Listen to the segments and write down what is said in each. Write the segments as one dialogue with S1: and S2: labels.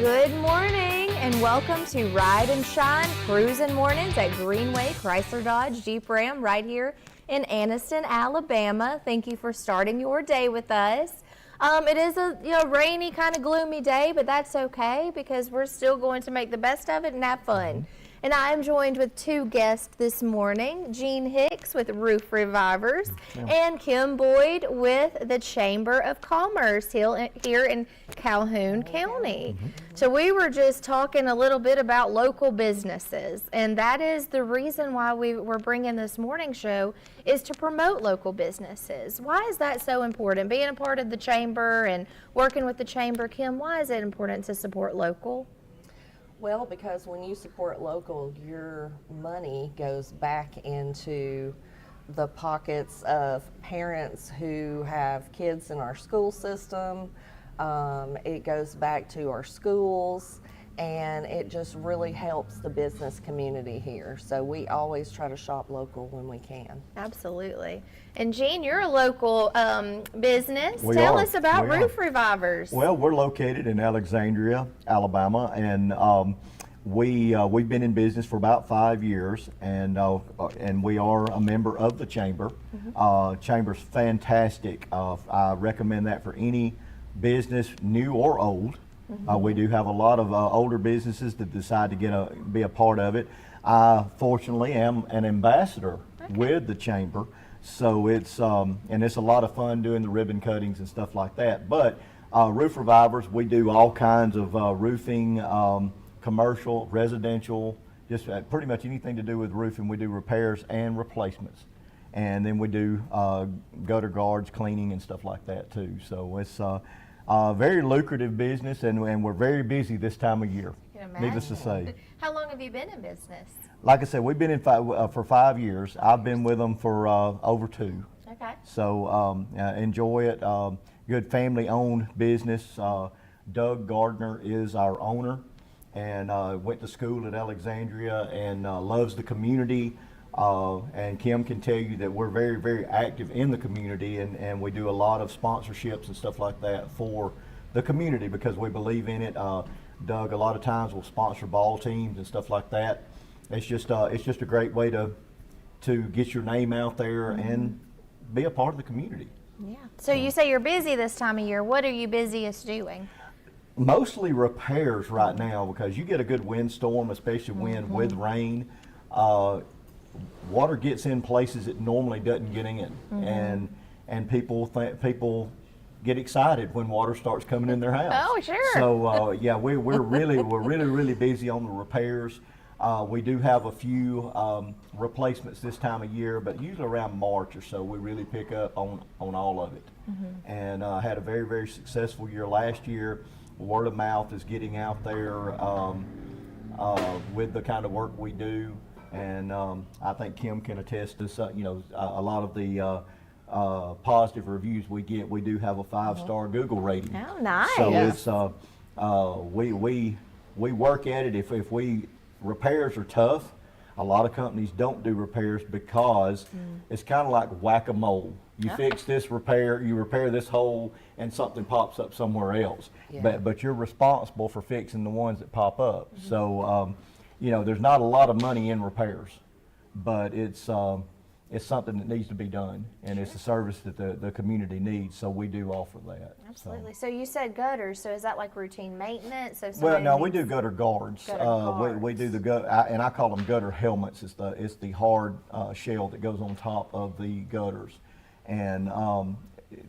S1: Good morning and welcome to Ride and Shine Cruising Mornings at Greenway Chrysler Dodge Jeep Ram right here in Anniston, Alabama. Thank you for starting your day with us. It is a rainy, kind of gloomy day, but that's okay because we're still going to make the best of it and have fun. And I am joined with two guests this morning, Jean Hicks with Roof Revivers and Kim Boyd with the Chamber of Commerce here in Calhoun County. So we were just talking a little bit about local businesses, and that is the reason why we were bringing this morning show is to promote local businesses. Why is that so important? Being a part of the Chamber and working with the Chamber, Kim, why is it important to support local?
S2: Well, because when you support local, your money goes back into the pockets of parents who have kids in our school system. It goes back to our schools, and it just really helps the business community here. So we always try to shop local when we can.
S1: Absolutely. And Jean, you're a local business.
S3: We
S1: Tell
S3: are.
S1: us about
S3: We are.
S1: Roof Revivers.
S3: Well, we're located in Alexandria, Alabama, and we've been in business for about 5 years, and we are a member of the Chamber. Chamber's fantastic. I recommend that for any business, new or old. We do have a lot of older businesses that decide to be a part of it. I fortunately am an ambassador with the Chamber, so it's and it's a lot of fun doing the ribbon cuttings and stuff like that. But Roof Revivers, we do all kinds of roofing, commercial, residential, just pretty much anything to do with roofing. We do repairs and replacements, and then we do gutter guards, cleaning, and stuff like that too. So it's very lucrative business, and we're very busy this time of year, needless to say.
S1: How long have you been in business?
S3: Like I said, we've been in for 5 years. I've been with them for over 2.
S1: Okay.
S3: So enjoy it. Good family-owned business. Doug Gardner is our owner, and went to school at Alexandria and loves the community. And Kim can tell you that we're very, very active in the community, and we do a lot of sponsorships and stuff like that for the community because we believe in it. Doug, a lot of times, will sponsor ball teams and stuff like that. It's just a great way to get your name out there and be a part of the community.
S1: Yeah. So you say you're busy this time of year. What are you busiest doing?
S3: Mostly repairs right now because you get a good windstorm, especially wind with rain. Water gets in places it normally doesn't get in, and people get excited when water starts coming in their house.
S1: Oh, sure.
S3: So yeah, we're really busy on the repairs. We do have a few replacements this time of year, but usually around March or so we really pick up on all of it. And had a very, very successful year last year. Word of mouth is getting out there with the kind of work we do. And I think Kim can attest to a lot of the positive reviews we get. We do have a 5-star Google rating.
S1: Oh, nice.
S3: So it's we work at it. If repairs are tough, a lot of companies don't do repairs because it's kind of like whack-a-mole. You fix this repair, you repair this hole, and something pops up somewhere else. But you're responsible for fixing the ones that pop up. So there's not a lot of money in repairs, but it's something that needs to be done, and it's a service that the community needs. So we do offer that.
S1: Absolutely. So you said gutters. So is that like routine maintenance? So
S3: Well, no, we do gutter guards.
S1: Gutter guards.
S3: We do the gutter, and I call them gutter helmets. It's the hard shell that goes on top of the gutters, and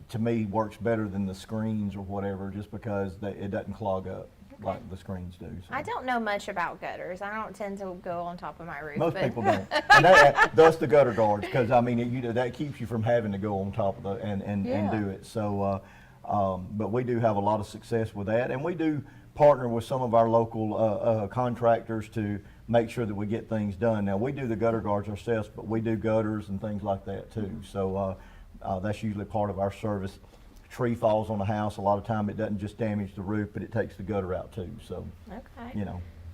S3: to me works better than the screens or whatever, just because it doesn't clog up like the screens do. So.
S1: I don't know much about gutters. I don't tend to go on top of my roof.
S3: Most people don't. And that's the gutter guards, because I mean that keeps you from having to go on top of and do it. So, but we do have a lot of success with that, and we do partner with some of our local contractors to make sure that we get things done. Now we do the gutter guards ourselves, but we do gutters and things like that too. So that's usually part of our service. Tree falls on a house, a lot of time it doesn't just damage the roof, but it takes the gutter out too. So,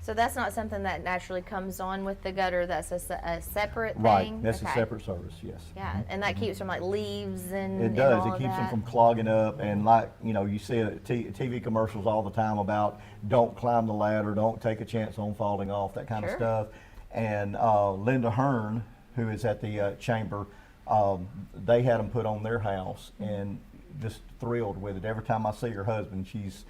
S1: So that's not something that naturally comes on with the gutter. That's a separate thing.
S3: Right, that's
S1: Okay.
S3: a separate service, yes.
S1: Yeah, and that keeps from like leaves and
S3: It
S1: and
S3: does.
S1: all
S3: It
S1: of
S3: keeps them
S1: that.
S3: from clogging up, and like, you know, you see TV commercials all the time about don't climb the ladder, don't take a chance on falling off, that kind
S1: Sure.
S3: of stuff. And Linda Hearn, who is at the chamber, they had them put on their house, and just thrilled with it. Every time I see her husband, he's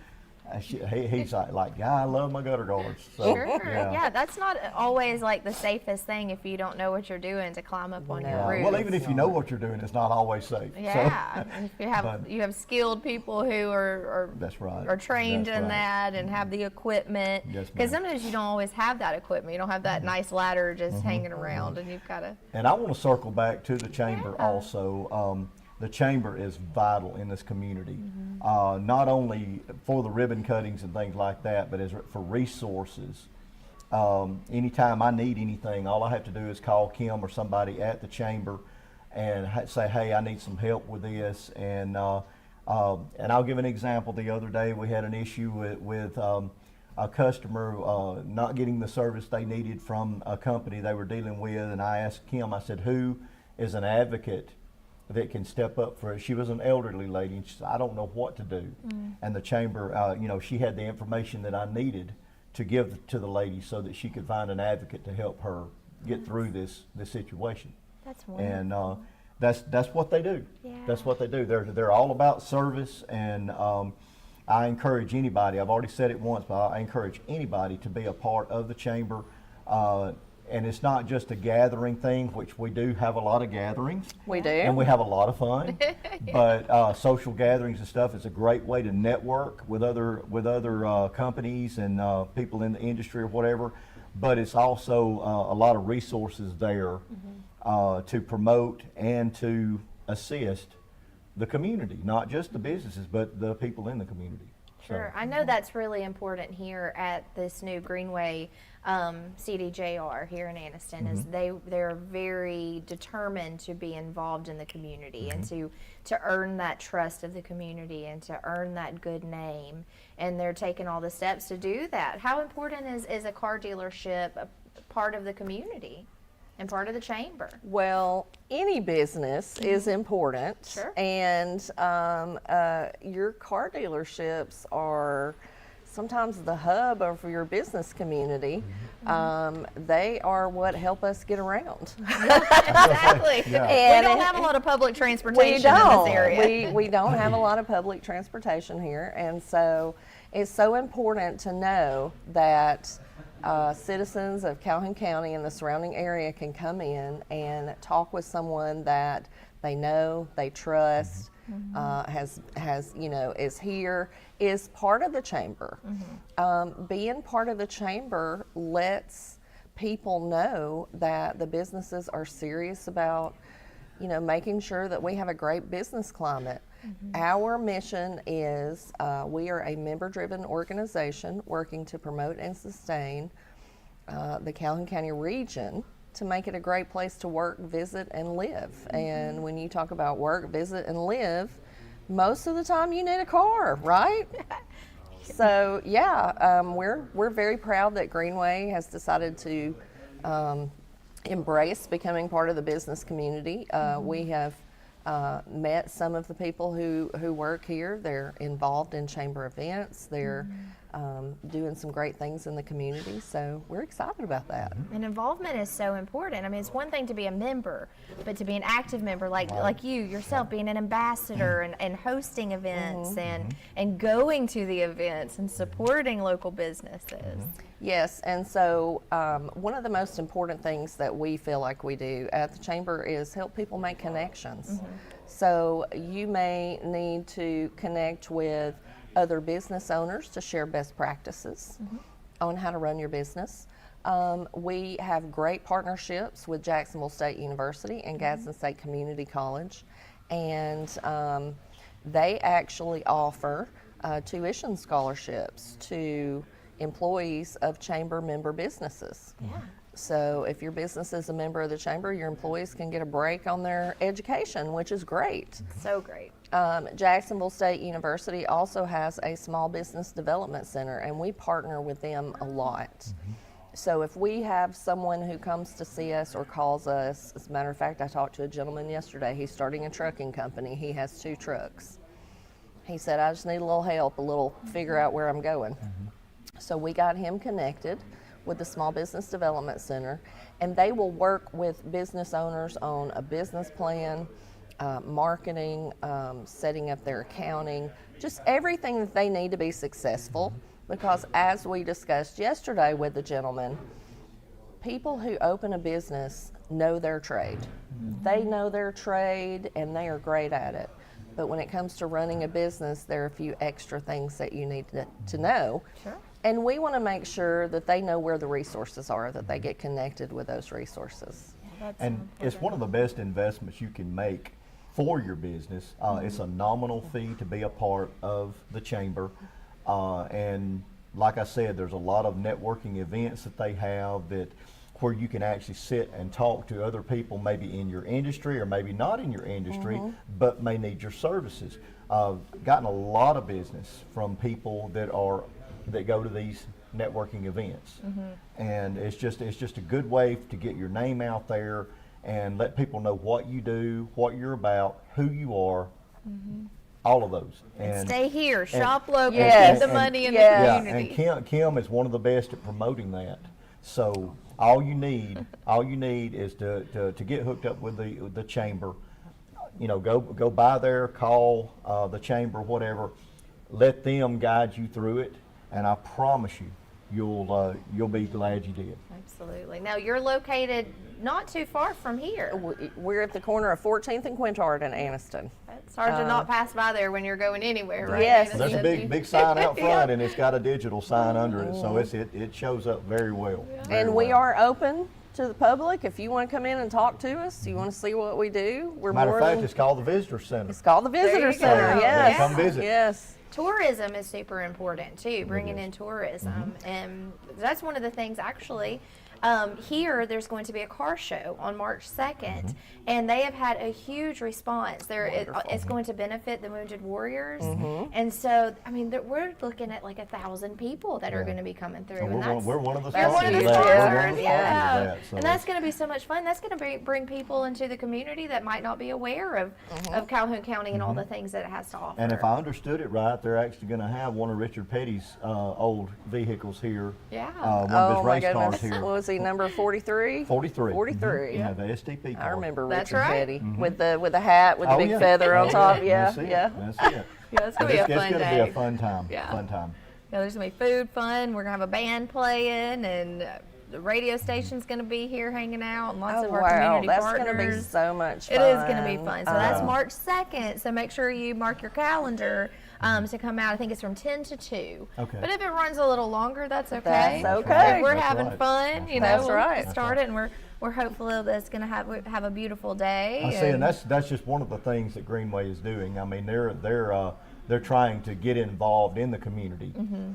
S3: like, yeah, I love my gutter guards. So,
S1: Sure. Yeah, that's not always like the safest thing if you don't know what you're doing to climb up on your
S2: No.
S1: roof.
S3: Well, even if you know what you're doing, it's not always safe.
S1: Yeah,
S3: So,
S1: and if you have skilled people who are
S3: that's right.
S1: are trained
S3: That's
S1: in
S3: right.
S1: that and have the equipment.
S3: Yes,
S1: Because
S3: ma'am.
S1: sometimes you don't always have that equipment. You don't have that nice ladder just hanging around, and you've got to.
S3: And I want to circle back to the chamber
S1: Yeah.
S3: also. The chamber is vital in this community, not only for the ribbon cuttings and things like that, but as for resources. Anytime I need anything, all I have to do is call Kim or somebody at the chamber and say, hey, I need some help with this. And I'll give an example. The other day we had an issue with a customer not getting the service they needed from a company they were dealing with, and I asked Kim, I said, who is an advocate that can step up for it? She was an elderly lady, and she said, I don't know what to do. And the chamber, you know, she had the information that I needed to give to the lady so that she could find an advocate to help her get through this situation.
S1: That's wonderful.
S3: And that's what they do.
S1: Yeah.
S3: That's what they do. They're all about service, and I encourage anybody. I've already said it once, but I encourage anybody to be a part of the chamber. And it's not just a gathering thing, which we do have a lot of gatherings.
S2: We do.
S3: And we have a lot of fun. But social gatherings and stuff is a great way to network with other companies and people in the industry or whatever. But it's also a lot of resources there to promote and to assist the community, not just the businesses, but the people in the community.
S1: Sure. I know that's really important here at this new Greenway CDJR here in Anniston. Is they're very determined to be involved in the community and to earn that trust of the community and to earn that good name, and they're taking all the steps to do that. How important is a car dealership a part of the community and part of the chamber?
S2: Well, any business is important.
S1: Sure.
S2: And your car dealerships are sometimes the hub of your business community. They are what help us get around.
S1: Exactly.
S3: Yeah.
S2: And
S1: we don't have a lot of public
S2: We
S1: transportation
S2: don't.
S1: in this area.
S2: We don't have a lot of public transportation here, and so it's so important to know that citizens of Calhoun County and the surrounding area can come in and talk with someone that they know, they trust, has you know, is here, is part of the chamber. Being part of the chamber lets people know that the businesses are serious about, you know, making sure that we have a great business climate. Our mission is we are a member-driven organization working to promote and sustain the Calhoun County region to make it a great place to work, visit, and live. And when you talk about work, visit, and live, most of the time you need a car, right? So yeah, we're very proud that Greenway has decided to embrace becoming part of the business community. We have met some of the people who work here. They're involved in chamber events. They're doing some great things in the community. So we're excited about that.
S1: And involvement is so important. I mean, it's one thing to be a member, but to be an active member, like you yourself, being an ambassador and hosting events and going to the events and supporting local businesses.
S2: Yes, and so one of the most important things that we feel like we do at the chamber is help people make connections. So you may need to connect with other business owners to share best practices on how to run your business. We have great partnerships with Jacksonville State University and Gadsden State Community College, and they actually offer tuition scholarships to employees of chamber member businesses.
S1: Yeah.
S2: So if your business is a member of the chamber, your employees can get a break on their education, which is great.
S1: So great.
S2: Jacksonville State University also has a small business development center, and we partner with them a lot. So if we have someone who comes to see us or calls us, as a matter of fact, I talked to a gentleman yesterday. He's starting a trucking company. He has 2 trucks. He said, I just need a little help, a little figure out where I'm going. So we got him connected with the Small Business Development Center, and they will work with business owners on a business plan, marketing, setting up their accounting, just everything that they need to be successful. Because as we discussed yesterday with the gentleman, people who open a business know their trade. They know their trade and they are great at it. But when it comes to running a business, there are a few extra things that you need to know.
S1: Sure.
S2: And we want to make sure that they know where the resources are, that they get connected with those resources.
S3: And it's one of the best investments you can make for your business. It's a nominal fee to be a part of the chamber. And like I said, there's a lot of networking events that they have where you can actually sit and talk to other people maybe in your industry or maybe not in your industry, but may need your services. Gotten a lot of business from people that go to these networking events. And it's just a good way to get your name out there and let people know what you do, what you're about, who you are, all of those.
S1: And stay here, shop local,
S2: yes,
S1: keep the money in the community.
S3: Yeah, and Kim is one of the best at promoting that. So all you need is to get hooked up with the chamber. You know, go by there, call the chamber, whatever. Let them guide you through it, and I promise you, you'll be glad you did.
S1: Absolutely. Now you're located not too far from here.
S2: We're at the corner of 14th and Quintard in Anniston.
S1: It's hard to not pass by there when you're going anywhere, right?
S2: Yes.
S3: Well, there's a big sign out front, and it's got a digital sign under it, so it shows up very well.
S2: And we are open to the public. If you want to come in and talk to us, you want to see what we do, we're
S3: Matter
S2: more
S3: of fact,
S2: than,
S3: it's called the Visitor Center.
S2: it's called the Visitor
S1: you
S2: Center.
S1: go.
S2: Yes.
S3: Come visit.
S2: Yes.
S1: Tourism is super important too, bringing in tourism. And that's one of the things actually. Here, there's going to be a car show on March 2nd, and they have had a huge response. It's going to benefit the Wounded Warriors, and so I mean, we're looking at like 1,000 people that are going to be coming through.
S3: And we're one of the
S1: We're one of the
S3: sponsors of that. We're one
S1: sponsors,
S3: of the
S1: yeah.
S3: sponsors of that, so
S1: And that's going to be so much fun. That's going to bring people into the community that might not be aware of Calhoun County and all the things that it has to offer.
S3: And if I understood it right, they're actually going to have one of Richard Petty's old vehicles here.
S1: Yeah.
S3: One of his
S2: my
S3: race cars
S2: goodness.
S3: here.
S2: What was he, number 43?
S3: 43.
S2: 43.
S3: Yeah, the STP car.
S2: I remember
S1: That's
S2: Richard
S1: right.
S2: Petty with the hat with the big feather on top. Yeah,
S3: That's it.
S2: yeah.
S3: That's it.
S1: Yeah, it's going to be a
S3: It's
S1: fun
S3: going to
S1: day.
S3: be a fun time.
S1: Yeah.
S3: Fun time.
S1: Yeah, there's going to be food, fun. We're going to have a band playing, and the radio station's going to be here hanging out, and lots of our community
S2: that's
S1: partners.
S2: going to be so much fun.
S1: It is going to be fun. So that's March 2nd. So make sure you mark your calendar to come out. I think it's from 10 to 2.
S3: Okay.
S1: But if it runs a little longer, that's okay.
S2: That's okay.
S1: If we're
S3: That's
S1: having
S3: right.
S1: fun, you know,
S2: That's
S1: we'll
S2: right.
S1: get started, and we're hopeful that it's going to have a beautiful day.
S3: I see, and that's just one of the things that Greenway is doing. I mean, they're trying to get involved in the community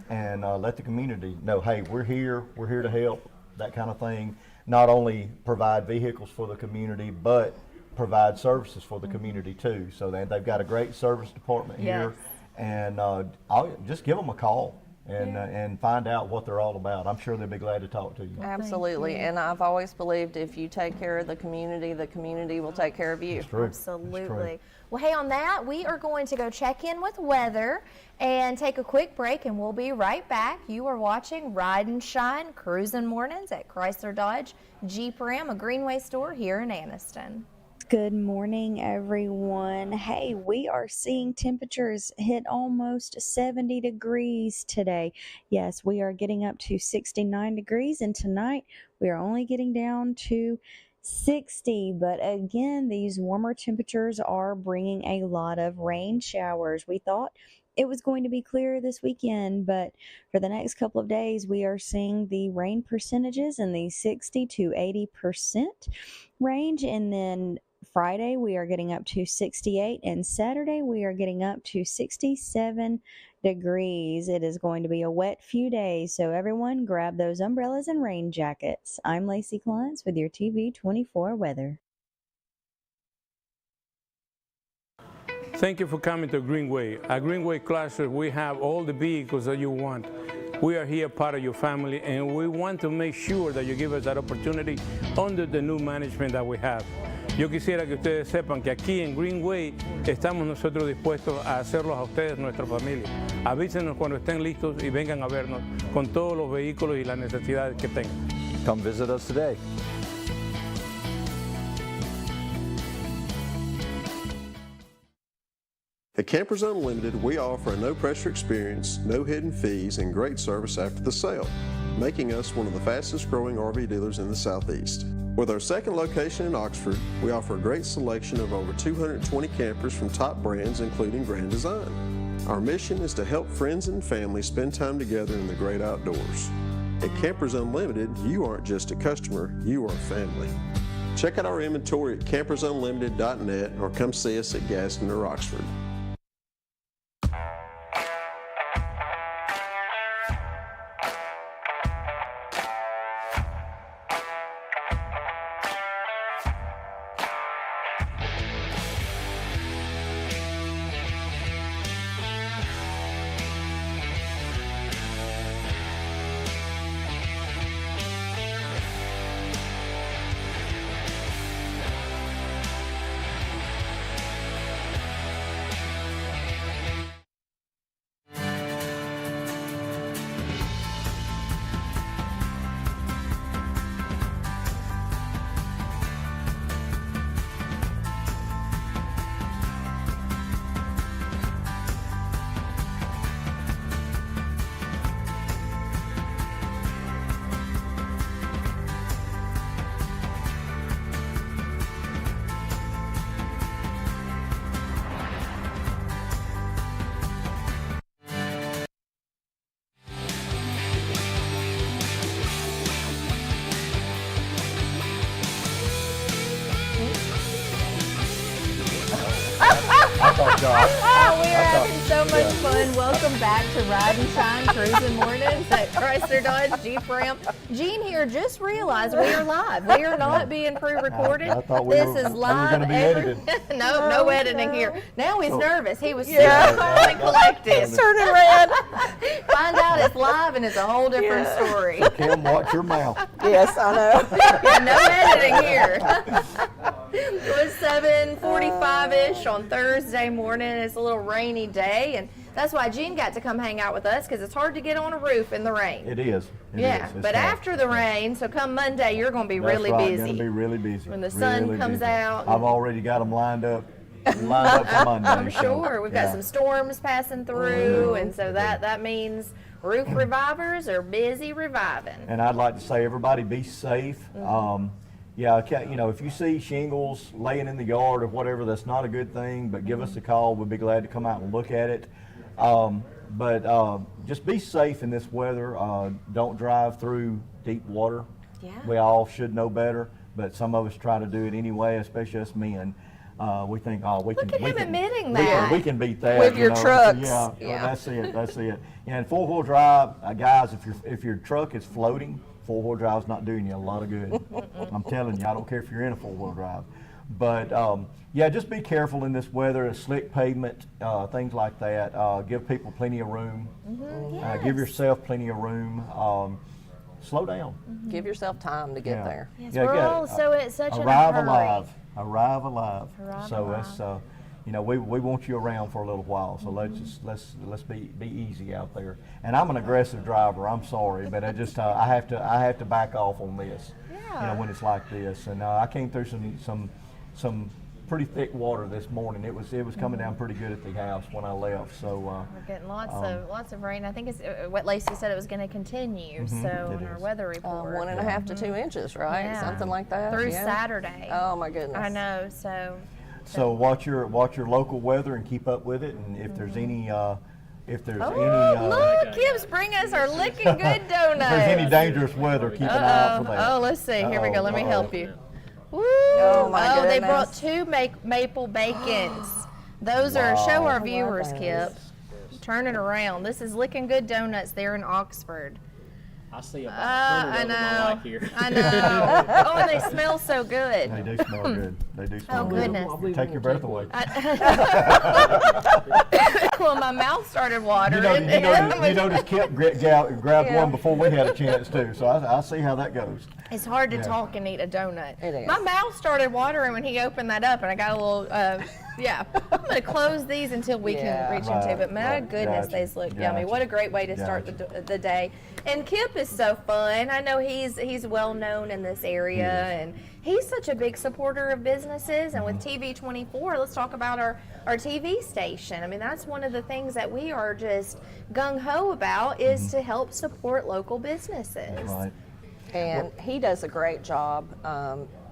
S3: and let the community know, hey, we're here to help, that kind of thing. Not only provide vehicles for the community, but provide services for the community too. So they've got a great service department here, and I'll just give them a call and find out what they're all about. I'm sure they'll be glad to talk to you.
S2: Absolutely. And I've always believed if you take care of the community will take care of you.
S3: It's true.
S1: Absolutely.
S3: It's true.
S1: Well, hey, on that, we are going to go check in with weather and take a quick break, and we'll be right back. You are watching Ride and Shine Cruising Mornings at Chrysler Dodge Jeep Ram, a Greenway store here in Anniston.
S4: Good morning, everyone. Hey, we are seeing temperatures hit almost 70 degrees today. Yes, we are getting up to 69 degrees, and tonight we are only getting down to 60. But again, these warmer temperatures are bringing a lot of rain showers. We thought it was going to be clearer this weekend, but for the next couple of days, we are seeing the rain percentages in the 60 to 80% range, and then Friday, we are getting up to 68, and Saturday, we are getting up to 67 degrees. It is going to be a wet few days, so everyone grab those umbrellas and rain jackets. I'm Lacey Clients with your TV24 weather.
S5: Thank you for coming to Greenway. At Greenway Chrysler, we have all the vehicles that you want. We are here part of your family, and we want to make sure that you give us that opportunity under the new management that we have. Yo quisiera que ustedes sepan que aquí en Greenway estamos nosotros dispuestos a hacerlos a ustedes nuestra familia. Avísenos cuando estén listos y vengan a vernos con todos los vehículos y las necesidades que tengan.
S6: Come visit us today.
S7: At Campers Unlimited, we offer a no-pressure experience, no hidden fees, and great service after the sale, making us one of the fastest-growing RV dealers in the Southeast. With our second location in Oxford, we offer a great selection of over 220 campers from top brands, including Grand Design. Our mission is to help friends and family spend time together in the great outdoors. At Campers Unlimited, you aren't just a customer, you are family. Check out our inventory at campersunlimited.net or come see us at Gaston or Oxford.
S1: Oh, we are having so much fun. Welcome back to Ride and Shine Cruising Mornings at Chrysler Dodge Jeep Ram. Gene here just realized we are live. We are not being pre-recorded.
S3: I thought we
S1: this
S3: were,
S1: is live.
S3: gonna be edited.
S1: No editing here. Now he's nervous. He was
S2: Yeah.
S1: so calm and collected.
S2: It's turning red.
S1: Find out it's live and it's a whole different story.
S3: Kim, watch your mouth.
S2: Yes, I know.
S1: No editing here. It was 7:45-ish on Thursday morning. It's a little rainy day, and that's why Gene got to come hang out with us, because it's hard to get on a roof in the rain.
S3: It is.
S1: Yeah,
S3: It's
S1: but
S3: tough.
S1: after the rain, so come Monday, you're going to be
S3: That's
S1: really
S3: right,
S1: busy.
S3: Gonna be really busy.
S1: When the sun
S3: Really
S1: comes
S3: busy.
S1: out.
S3: I've already got them lined up for Monday.
S1: I'm
S3: so,
S1: sure. We've got
S3: yeah.
S1: some storms passing through, and so that means roof revivers are busy reviving.
S3: And I'd like to say, everybody be safe. Yeah, if you see shingles laying in the yard or whatever, that's not a good thing, but give us a call. We'd be glad to come out and look at it. But just be safe in this weather. Don't drive through deep water.
S1: Yeah.
S3: We all should know better, but some of us try to do it anyway, especially us men. We think, we
S1: Look
S3: can.
S1: at
S3: we
S1: him
S3: can,
S1: admitting
S3: we
S1: that.
S3: can, we can beat that.
S2: With your trucks.
S3: Yeah,
S2: Yeah.
S3: that's it. That's it. Yeah, and four-wheel drive, guys. If your truck is floating, four-wheel drive's not doing you a lot of good. I'm telling you, I don't care if you're in a four-wheel drive. But yeah, just be careful in this weather. Slick pavement, things like that. Give people plenty of room. Give yourself plenty of room. Slow down.
S2: Give yourself time to get there.
S1: Yes,
S3: Yeah,
S1: we're
S3: yeah,
S1: all so at such a
S3: Arrive
S1: hurry.
S3: alive. Arrive alive.
S1: Arrive
S3: So
S1: alive.
S3: that's we want you around for a little while. So let's be easy out there. And I'm an aggressive driver. I'm sorry, but I just I have to back off on this.
S1: Yeah.
S3: When it's like this. And I came through some pretty thick water this morning. It was coming down pretty good at the house when I left. So
S1: We're getting lots of rain. I think it's what Lacey said it was going to continue. So
S3: it
S1: in our
S3: is.
S1: weather report,
S2: 1.5 to 2 inches, right?
S1: Yeah.
S2: Something like that.
S1: through
S2: yeah.
S1: Saturday.
S2: Oh my goodness.
S1: I know. So
S3: So watch your local weather and keep up with it. And if there's any
S1: look, Kim's bring us our licking good donuts.
S3: if there's any dangerous weather, keep an eye out for that.
S1: Oh, let's see. Here we go. Let me help you. Woo!
S2: Oh, my
S1: they brought
S2: goodness.
S1: 2 maple bacons. Those are show our viewers, Kip. Turn it around. This is Licking Good Donuts there in Oxford.
S6: I see about 100 of them I like here.
S1: I know. Oh, and they smell so good.
S3: They do smell good. They do smell
S1: Oh,
S3: good.
S1: goodness.
S3: Take your breath away.
S1: Well, my mouth started watering.
S3: You noticed Kip grabbed one before we had a chance too, so I see how that goes.
S1: It's hard to
S3: Yeah.
S1: talk and eat a donut.
S2: It is.
S1: My mouth started watering when he opened that up, and I got a little, yeah. I'm going to close these until we can reach into, but my
S3: Right.
S1: goodness,
S3: Gotcha.
S1: these look yummy.
S3: Gotcha.
S1: What a great way to start the day. And Kip is so fun. I know he's well known in this area, and he's such a big supporter of businesses. And with TV24, let's talk about our TV station. I mean, that's one of the things that we are just gung-ho about is to help support local businesses.
S3: Right.
S2: And he does a great job.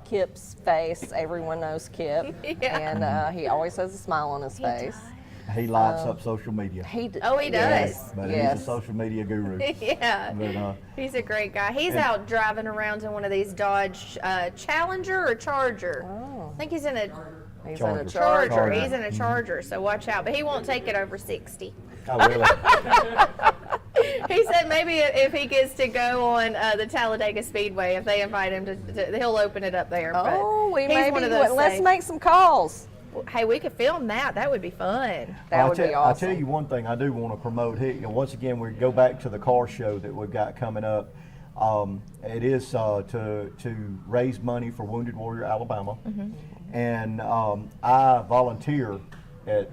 S2: Kip's face, everyone knows Kip.
S1: Yeah.
S2: And he always has a smile on his face.
S3: He lights up social media.
S1: Oh, he
S2: Yes,
S1: does.
S3: But
S2: yes.
S3: he's a social media guru.
S1: Yeah,
S3: But,
S1: he's a great guy. He's out driving around in one of these Dodge Challenger or Charger.
S2: Oh.
S1: I think he's in a
S2: He's
S3: Charger.
S2: in a
S1: Charger.
S2: Charger.
S1: He's in a Charger, so watch out. But he won't take it over 60.
S3: oh, really?
S1: He said maybe if he gets to go on the Talladega Speedway, if they invite him to he'll open it up there.
S2: Oh,
S1: but he's one of those
S2: let's
S1: safe-
S2: make some calls.
S1: Hey, we could film that. That would be fun.
S2: That would be
S3: I'll
S2: awesome.
S3: tell you one thing I do want to promote. Once again, we go back to the car show that we've got coming up. It is to raise money for Wounded Warrior Alabama. And I volunteer at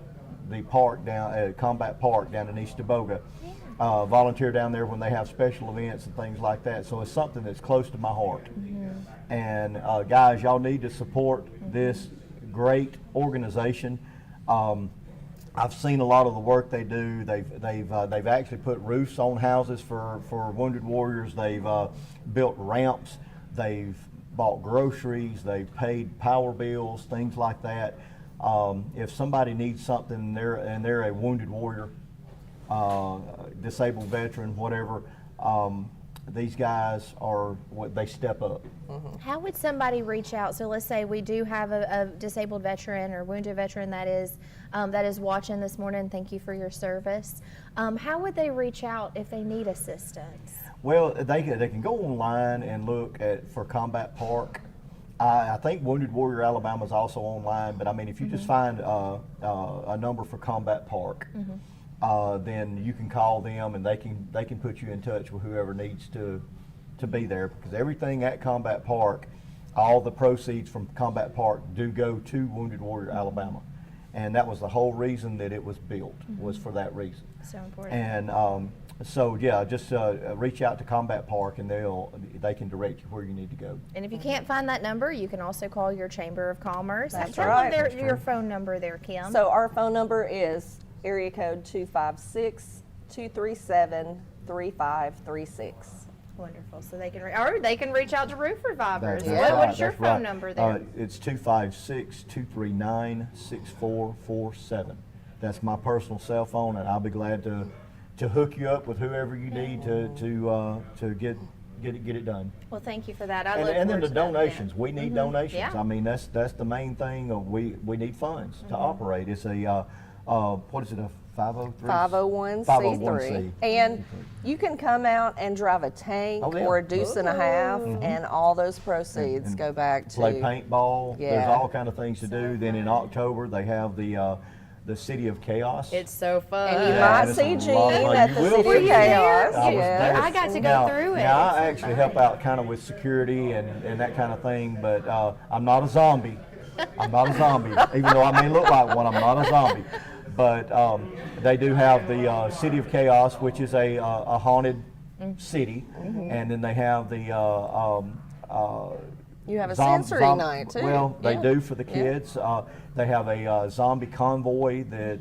S3: the park down at Combat Park down in East Teboga. Volunteer down there when they have special events and things like that. So it's something that's close to my heart. And guys, y'all need to support this great organization. I've seen a lot of the work they do. They've actually put roofs on houses for wounded warriors. They've built ramps. They've bought groceries. They've paid power bills, things like that. If somebody needs something and they're a wounded warrior, disabled veteran, whatever, these guys they step up.
S1: How would somebody reach out? So let's say we do have a disabled veteran or wounded veteran that is watching this morning. Thank you for your service. How would they reach out if they need assistance?
S3: Well, they can go online and look for Combat Park. I think Wounded Warrior Alabama is also online, but I mean, if you just find a number for Combat Park, then you can call them and they can put you in touch with whoever needs to be there, because everything at Combat Park, all the proceeds from Combat Park do go to Wounded Warrior Alabama, and that was the whole reason that it was built, was for that reason.
S1: So important.
S3: And so yeah, just reach out to Combat Park and they can direct you where you need to go.
S1: And if you can't find that number, you can also call your Chamber of Commerce.
S2: That's
S1: Tell
S2: right.
S1: them
S3: That's
S1: your
S3: true.
S1: phone number there, Kim.
S2: So our phone number is area code 256-237-3536.
S1: Wonderful. So they can they can reach out to Roof Revivers.
S3: That's right,
S1: What's your
S3: that's
S1: phone
S3: right.
S1: number there?
S3: It's 256-239-6447. That's my personal cell phone, and I'll be glad to hook you up with whoever you need to get it done.
S1: Well, thank you for that. I
S3: And
S1: look
S3: then
S1: forward
S3: the
S1: to that event.
S3: donations. We need donations.
S1: Yeah.
S3: I mean, that's the main thing. We need funds to operate. It's a what is it, a 503?
S2: 501c3.
S3: 501c.
S2: And you can come out and drive a tank
S3: Oh, yeah.
S2: or a deuce and a half, and all those proceeds
S3: And
S2: go back to
S3: Play paintball. There's
S2: Yeah.
S3: all kind of things to do. Then in October they have the City of Chaos.
S1: It's so fun.
S2: And you
S3: Yeah,
S2: might
S3: it's
S2: see
S3: a
S2: Gene
S3: lot of fun.
S2: at
S3: You
S2: the
S3: will
S2: City
S3: see
S2: of
S3: Gene.
S2: Chaos.
S3: I was
S2: Yeah.
S3: there.
S1: I got to go
S3: Now-
S1: through it.
S3: Now I actually help out kind of with security and that kind of thing, but I'm not a zombie. I'm not a zombie, even though I may look like one. I'm not a zombie. But they do have the City of Chaos, which is a haunted city, and then they have the
S2: You have a sensory night too.
S3: well, they
S2: Yeah.
S3: do for the kids. They have a zombie convoy that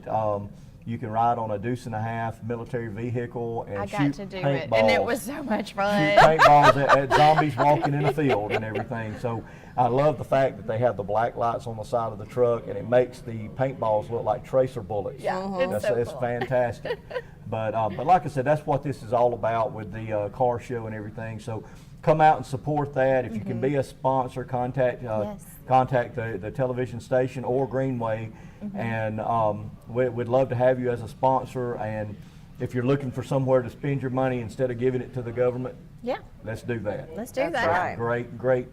S3: you can ride on a deuce and a half military vehicle and
S1: I
S3: shoot
S1: got to do it, and it
S3: paintballs.
S1: was so much
S3: Shoot
S1: fun.
S3: paintballs at zombies walking in the field and everything. So I love the fact that they have the black lights on the side of the truck, and it makes the paintballs look like tracer bullets.
S1: Yeah, it's so
S3: It's
S1: cool.
S3: fantastic. But like I said, that's what this is all about with the car show and everything. So come out and support that. If you can be a sponsor, contact
S1: Yes.
S3: contact the television station or Greenway, and we'd love to have you as a sponsor. And if you're looking for somewhere to spend your money instead of giving it to the government,
S1: Yeah,
S3: Let's do that.
S1: let's do
S2: That's
S1: that.
S2: right.
S3: Great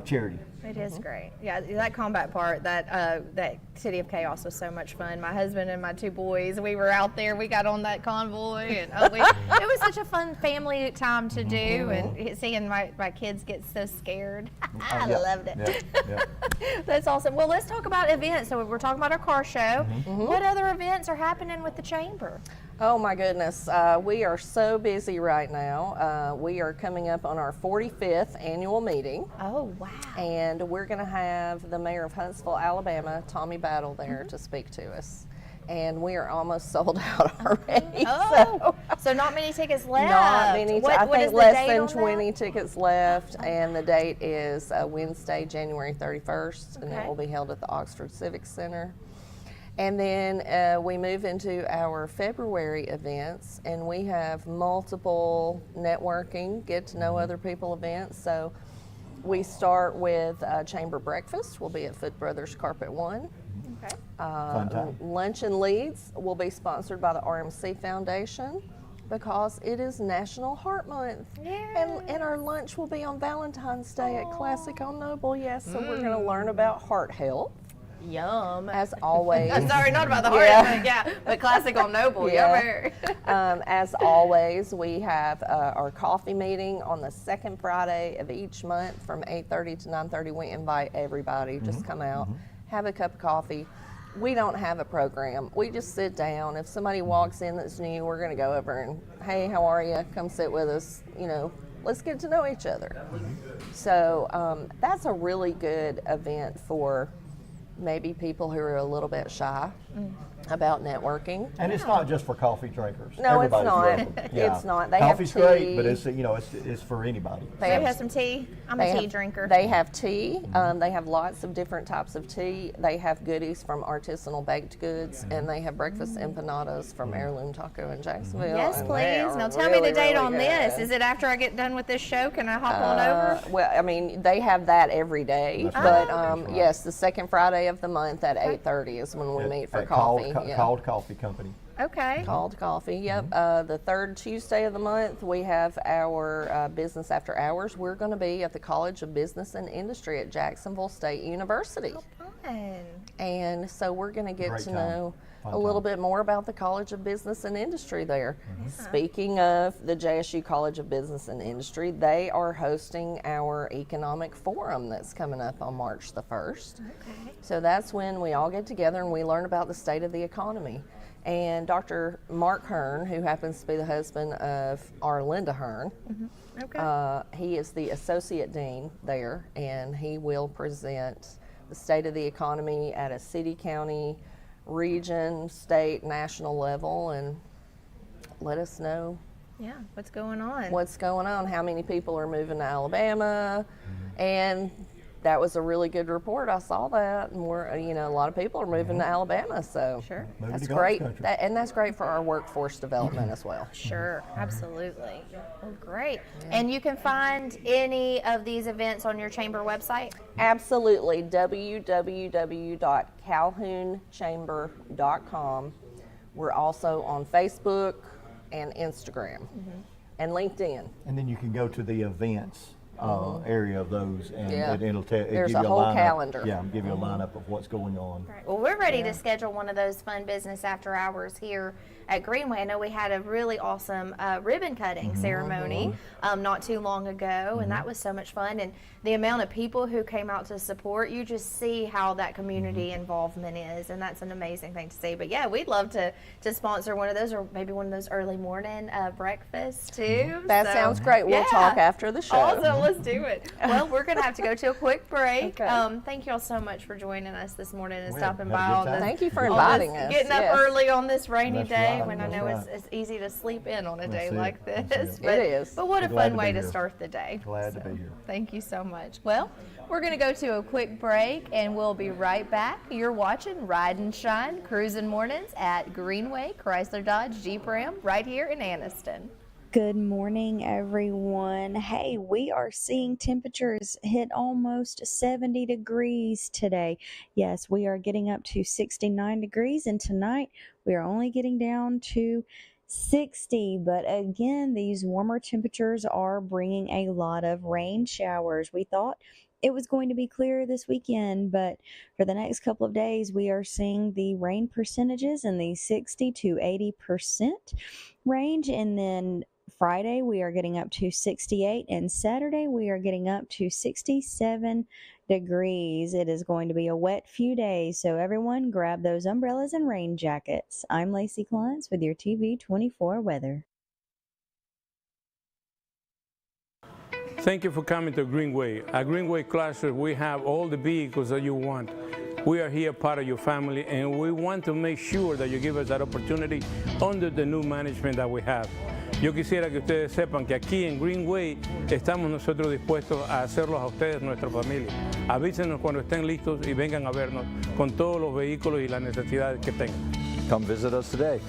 S3: charity.
S1: It is great. Yeah, that combat part, that City of Chaos was so much fun. My husband and my 2 boys, we were out there. We got on that convoy, and it was such a fun family time to do. And seeing my kids get so scared, I loved it.
S3: Yep.
S1: That's awesome. Well, let's talk about events. So we're talking about our car show. What other events are happening with the chamber?
S2: Oh my goodness, we are so busy right now. We are coming up on our 45th annual meeting.
S1: Oh, wow.
S2: And we're going to have the mayor of Huntsville, Alabama, Tommy Battle, there to speak to us. And we are almost sold out already.
S1: Oh, so not many tickets left.
S2: Not many.
S1: What
S2: I
S1: is
S2: think
S1: the
S2: less
S1: date
S2: than
S1: on that?
S2: 20 tickets left, and the date is Wednesday, January 31st, and it
S1: Okay.
S2: will be held at the Oxford Civic Center. And then we move into our February events, and we have multiple networking, get to know other people events. So we start with Chamber Breakfast. We'll be at Foot Brothers Carpet One.
S1: Okay.
S3: Fun time.
S2: Lunch and Leads will be sponsored by the RMC Foundation because it is National Heart Month.
S1: Yeah.
S2: And our lunch will be on Valentine's Day at Classic on Noble. Yes, so we're going to learn about heart health.
S1: Yum.
S2: As always.
S1: Sorry, not about the heart, but Classic on Noble.
S2: Yeah.
S1: Yummer.
S2: As always, we have our coffee meeting on the second Friday of each month from 8:30 to 9:30. We invite everybody. Just come out, have a cup of coffee. We don't have a program. We just sit down. If somebody walks in that's new, we're going to go over and, hey, how are you? Come sit with us. You know, let's get to know each other. So that's a really good event for maybe people who are a little bit shy about networking.
S3: And it's not just for coffee drinkers.
S2: No, it's
S3: Everybody's
S2: not.
S3: welcome. Yeah.
S2: It's not. They have
S3: Coffee's
S2: tea.
S3: great, but it's for anybody.
S2: They
S1: So
S2: have
S1: you have some tea? I'm
S2: They
S1: a tea
S2: have-
S1: drinker.
S2: They have tea. They have lots of different types of tea. They have goodies from artisanal baked goods, and they have breakfast empanadas from Heirloom Taco in Jacksonville.
S1: Yes,
S2: and they
S1: please.
S2: are
S1: Now tell me the
S2: really,
S1: date
S2: really
S1: on this.
S2: good.
S1: Is it after I get done with this show? Can I hop on over?
S2: Well, I mean, they have that every day,
S3: That's
S2: but
S3: right. That's right.
S2: yes, the second Friday of the month at 8:30 is when we meet for
S3: At
S2: coffee.
S3: Called Coffee Company.
S1: Okay.
S2: Called Coffee, yep. The third Tuesday of the month, we have our business after hours. We're going to be at the College of Business and Industry at Jacksonville State University.
S1: Fun.
S2: And so we're going to get
S3: Great
S2: to
S3: time.
S2: know
S3: Fun
S2: a little
S3: time.
S2: bit more about the College of Business and Industry there. Speaking of the JSU College of Business and Industry, they are hosting our economic forum that's coming up on March the 1st.
S1: Okay.
S2: So that's when we all get together and we learn about the state of the economy. And Dr. Mark Hearn, who happens to be the husband of our Linda Hearn,
S1: Okay.
S2: he is the associate dean there, and he will present the state of the economy at a city, county, region, state, national level, and let us know
S1: Yeah. What's going on?
S2: what's going on, how many people are moving to Alabama, and that was a really good report. I saw that, and a lot of people are moving to Alabama, so
S1: Sure.
S3: Moving
S2: that's
S3: to God's
S2: great.
S3: country.
S2: And that's great for our workforce development as well.
S1: Sure, absolutely. Well, great. And you can find any of these events on your chamber website?
S2: Absolutely. www.calhounchamber.com. We're also on Facebook and Instagram and LinkedIn.
S3: And then you can go to the events area of those, and
S2: Yeah.
S3: it'll
S2: There's
S3: give
S2: a
S3: you
S2: whole
S3: lineup.
S2: calendar.
S3: Yeah, give you a lineup of what's going on.
S1: Well, we're ready to schedule one of those fun business after hours here at Greenway. I know we had a really awesome ribbon cutting ceremony not too long ago, and that was so much fun. And the amount of people who came out to support, you just see how that community involvement is, and that's an amazing thing to see. But yeah, we'd love to sponsor one of those, or maybe one of those early morning breakfasts too.
S2: That
S1: So,
S2: sounds great. We'll
S1: yeah.
S2: talk after the show.
S1: Awesome, let's do it. Well, we're going to have to go to a quick break.
S2: Okay.
S1: Thank you all so much for joining us this morning and
S3: Well,
S1: stopping
S3: had a
S1: by
S3: good
S1: on
S3: time.
S1: this.
S2: Thank you for
S3: Good
S2: inviting
S1: on
S2: us.
S1: this, getting up
S2: Yes.
S1: early on this rainy
S3: That's
S1: day
S3: right,
S1: when I
S3: that's
S1: know
S3: right.
S1: it's easy to sleep in on a
S3: That's
S1: day
S3: it,
S1: like
S3: that's
S1: this.
S3: it.
S1: But,
S2: It is.
S1: But what a
S3: We're glad
S1: fun
S3: to
S1: way
S3: be
S1: to
S3: here.
S1: start the day.
S3: Glad to be here.
S1: Thank you so much. Well, we're going to go to a quick break and we'll be right back. You're watching Ride and Shine Cruising Mornings at Greenway Chrysler Dodge Jeep Ram right here in Anniston.
S4: Good morning, everyone. Hey, we are seeing temperatures hit almost 70 degrees today. Yes, we are getting up to 69 degrees, and tonight we are only getting down to 60. But again, these warmer temperatures are bringing a lot of rain showers. We thought it was going to be clear this weekend, but for the next couple of days, we are seeing the rain percentages in the 60 to 80% range. And then Friday, we are getting up to 68, and Saturday, we are getting up to 67 degrees. It is going to be a wet few days, so everyone grab those umbrellas and rain jackets. I'm Lacey Clines with your TV24 weather.
S5: Thank you for coming to Greenway. At Greenway Classes, we have all the vehicles that you want. We are here part of your family, and we want to make sure that you give us that opportunity under the new management that we have. Yo quisiera que ustedes sepan que aquí en Greenway estamos nosotros dispuestos a hacerlos a ustedes, nuestra familia. Avísenos cuando estén listos y vengan a vernos con todos los vehículos y las necesidades que tengan.
S3: Come visit us today.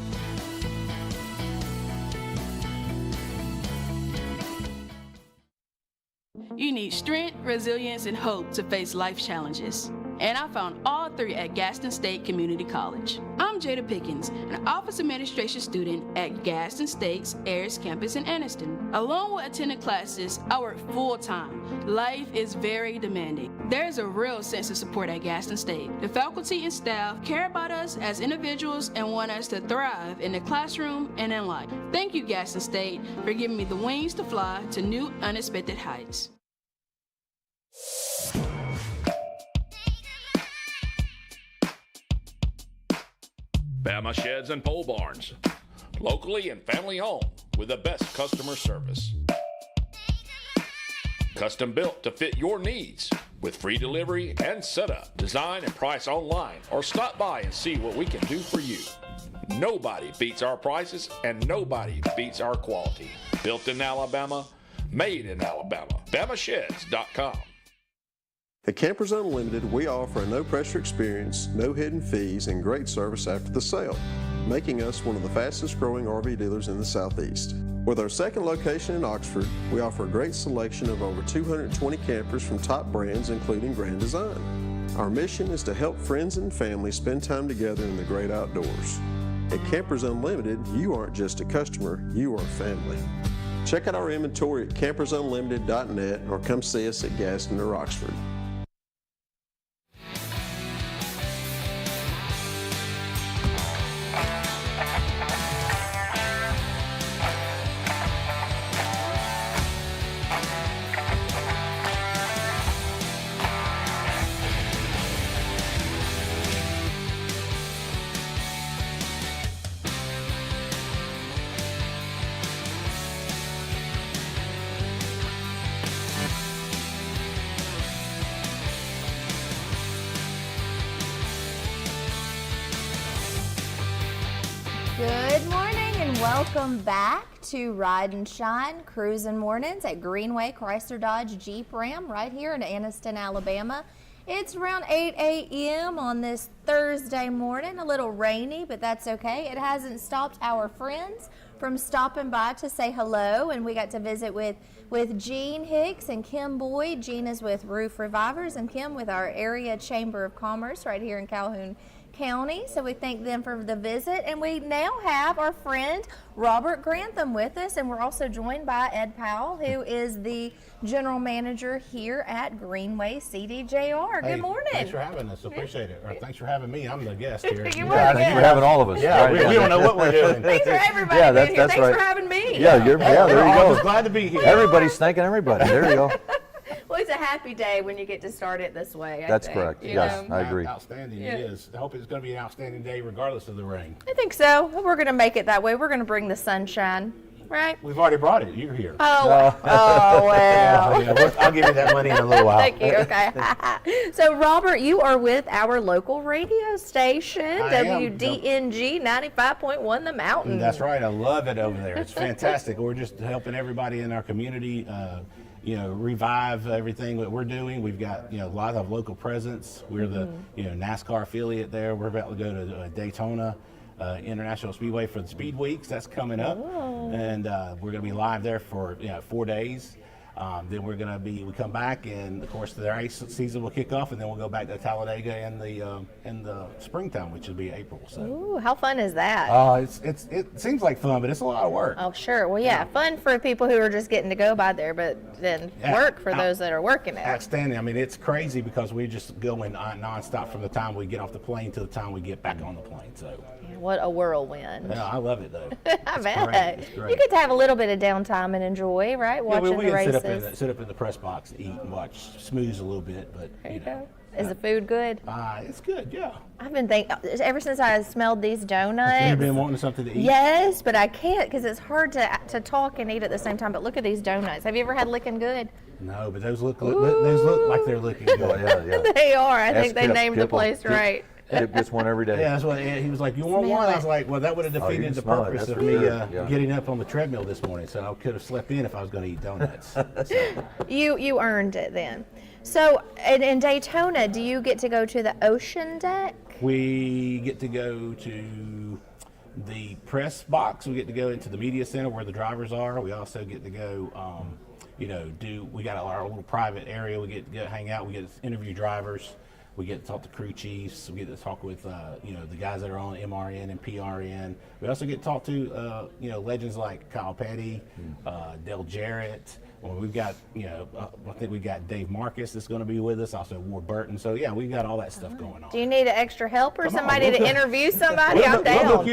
S8: You need strength, resilience, and hope to face life challenges. And I found all three at Gaston State Community College. I'm Jada Pickens, an office administration student at Gaston State's Ayers campus in Anniston. Along with attending classes, I work full-time. Life is very demanding. There's a real sense of support at Gaston State. The faculty and staff care about us as individuals and want us to thrive in the classroom and in life. Thank you, Gaston State, for giving me the wings to fly to new, unexpected heights.
S9: Bama Sheds and Pole Barns, locally and family owned with the best customer service. Custom built to fit your needs with free delivery and setup. Design and price online or stop by and see what we can do for you. Nobody beats our prices and nobody beats our quality. Built in Alabama, made in Alabama. BamaSheds.com.
S7: At Campers Unlimited, we offer a no-pressure experience, no hidden fees, and great service after the sale, making us one of the fastest-growing RV dealers in the Southeast. With our second location in Oxford, we offer a great selection of over 220 campers from top brands, including Grand Design. Our mission is to help friends and family spend time together in the great outdoors. At Campers Unlimited, you aren't just a customer, you are family. Check out our inventory at campersunlimited.net or come see us at Gaston or Oxford.
S1: Good morning and welcome back to Ride and Shine Cruising Mornings at Greenway Chrysler Dodge Jeep Ram right here in Anniston, Alabama. It's around 8 a.m. on this Thursday morning, a little rainy, but that's okay. It hasn't stopped our friends from stopping by to say hello, and we got to visit with Jean Hicks and Kim Boyd. Jean is with Roof Revivers and Kim with our area Chamber of Commerce right here in Calhoun County. So we thank them for the visit, and we now have our friend Robert Grantham with us, and we're also joined by Ed Powell, who is the general manager here at Greenway CDJR.
S6: Hey,
S1: good morning.
S6: Thanks for having us. Appreciate it. Or thanks for having me. I'm the guest here.
S1: You
S3: Yeah, thanks for having all of us.
S6: Yeah,
S3: Right.
S6: we don't know what we're doing.
S1: Thanks for everybody
S3: Yeah,
S1: being
S3: that's
S1: here. Thanks
S3: right.
S1: for having me.
S3: Yeah, there you
S6: I'm
S3: go.
S6: just glad to be here.
S3: Everybody's thanking everybody. There you go.
S1: Well, it's a happy day when you get to start it this way.
S3: That's
S1: think,
S3: correct.
S1: you
S3: Yes,
S1: know?
S3: I agree.
S6: Outstanding
S1: Yeah.
S6: it is. I hope it's going to be an outstanding day regardless of the rain.
S1: I think so. We're going to make it that way. We're going to bring the sunshine, right?
S6: We've already brought it. You're here.
S1: Oh, oh well.
S6: Yeah, I'll give you that money in a little while.
S1: Thank you. Okay. So, Robert, you are with our local radio station,
S6: I am.
S1: WDNG 95.1 The Mountain.
S6: That's right. I love it over there. It's fantastic. We're just helping everybody in our community, revive everything that we're doing. We've got, a lot of local presence. We're the, NASCAR affiliate there. We're about to go to Daytona International Speedway for the Speed Weeks. That's coming up. And we're going to be live there for 4 days. Then we come back, and of course the ice season will kick off, and then we'll go back to Talladega in the springtime, which will be April. So.
S1: Ooh, how fun is that?
S6: It seems like fun, but it's a lot of work.
S1: Oh, sure. Well, yeah, fun for people who are just getting to go by there, but then work for those that are working it.
S6: Outstanding. I mean, it's crazy because we're just going nonstop from the time we get off the plane to the time we get back on the plane. So.
S1: What a whirlwind.
S6: Yeah, I love it though.
S1: I bet.
S6: Great. It's great.
S1: You get to have a little bit of downtime and enjoy, right? Watching
S6: we
S1: the
S6: can
S1: races.
S6: sit up in the press box, eat and watch, snooze a little bit, but
S1: There you go. Is the food good?
S6: It's good, yeah.
S1: I've been thinking ever since I smelled these donuts.
S6: You've been wanting something to eat?
S1: Yes, but I can't because it's hard to talk and eat at the same time. But look at these donuts. Have you ever had Lickin' Good?
S6: No, but those look like they're looking good.
S3: Yeah.
S1: They are. I think they
S3: Kip.
S1: named the place right.
S3: Kip gets one every day.
S6: Yeah, that's what he was like. You want
S1: Smell
S6: one?
S1: it.
S6: I was like, well, that would have
S3: you
S6: defeated
S3: can
S6: the
S3: smell it,
S6: purpose
S3: that's
S6: of
S3: for
S6: me
S3: sure, yeah.
S6: getting up on the treadmill this morning. So I could have slept in if I was going to eat donuts.
S1: You earned it then. So in Daytona, do you get to go to the ocean deck?
S6: We get to go to the press box. We get to go into the media center where the drivers are. We also get to go, we got our little private area. We get to go hang out. We get to interview drivers. We get to talk to crew chiefs. We get to talk with, the guys that are on MRN and PRN. We also get to talk to, legends like Kyle Petty, Dale Jarrett. Well, we've got, I think we've got Dave Marcus that's going to be with us, also Ward Burton. So, yeah, we've got all that stuff going on.
S1: Do you need an extra help or
S6: Come on,
S1: somebody
S6: we'll
S1: to
S6: go.
S1: interview somebody?
S6: We'll
S1: I'm down.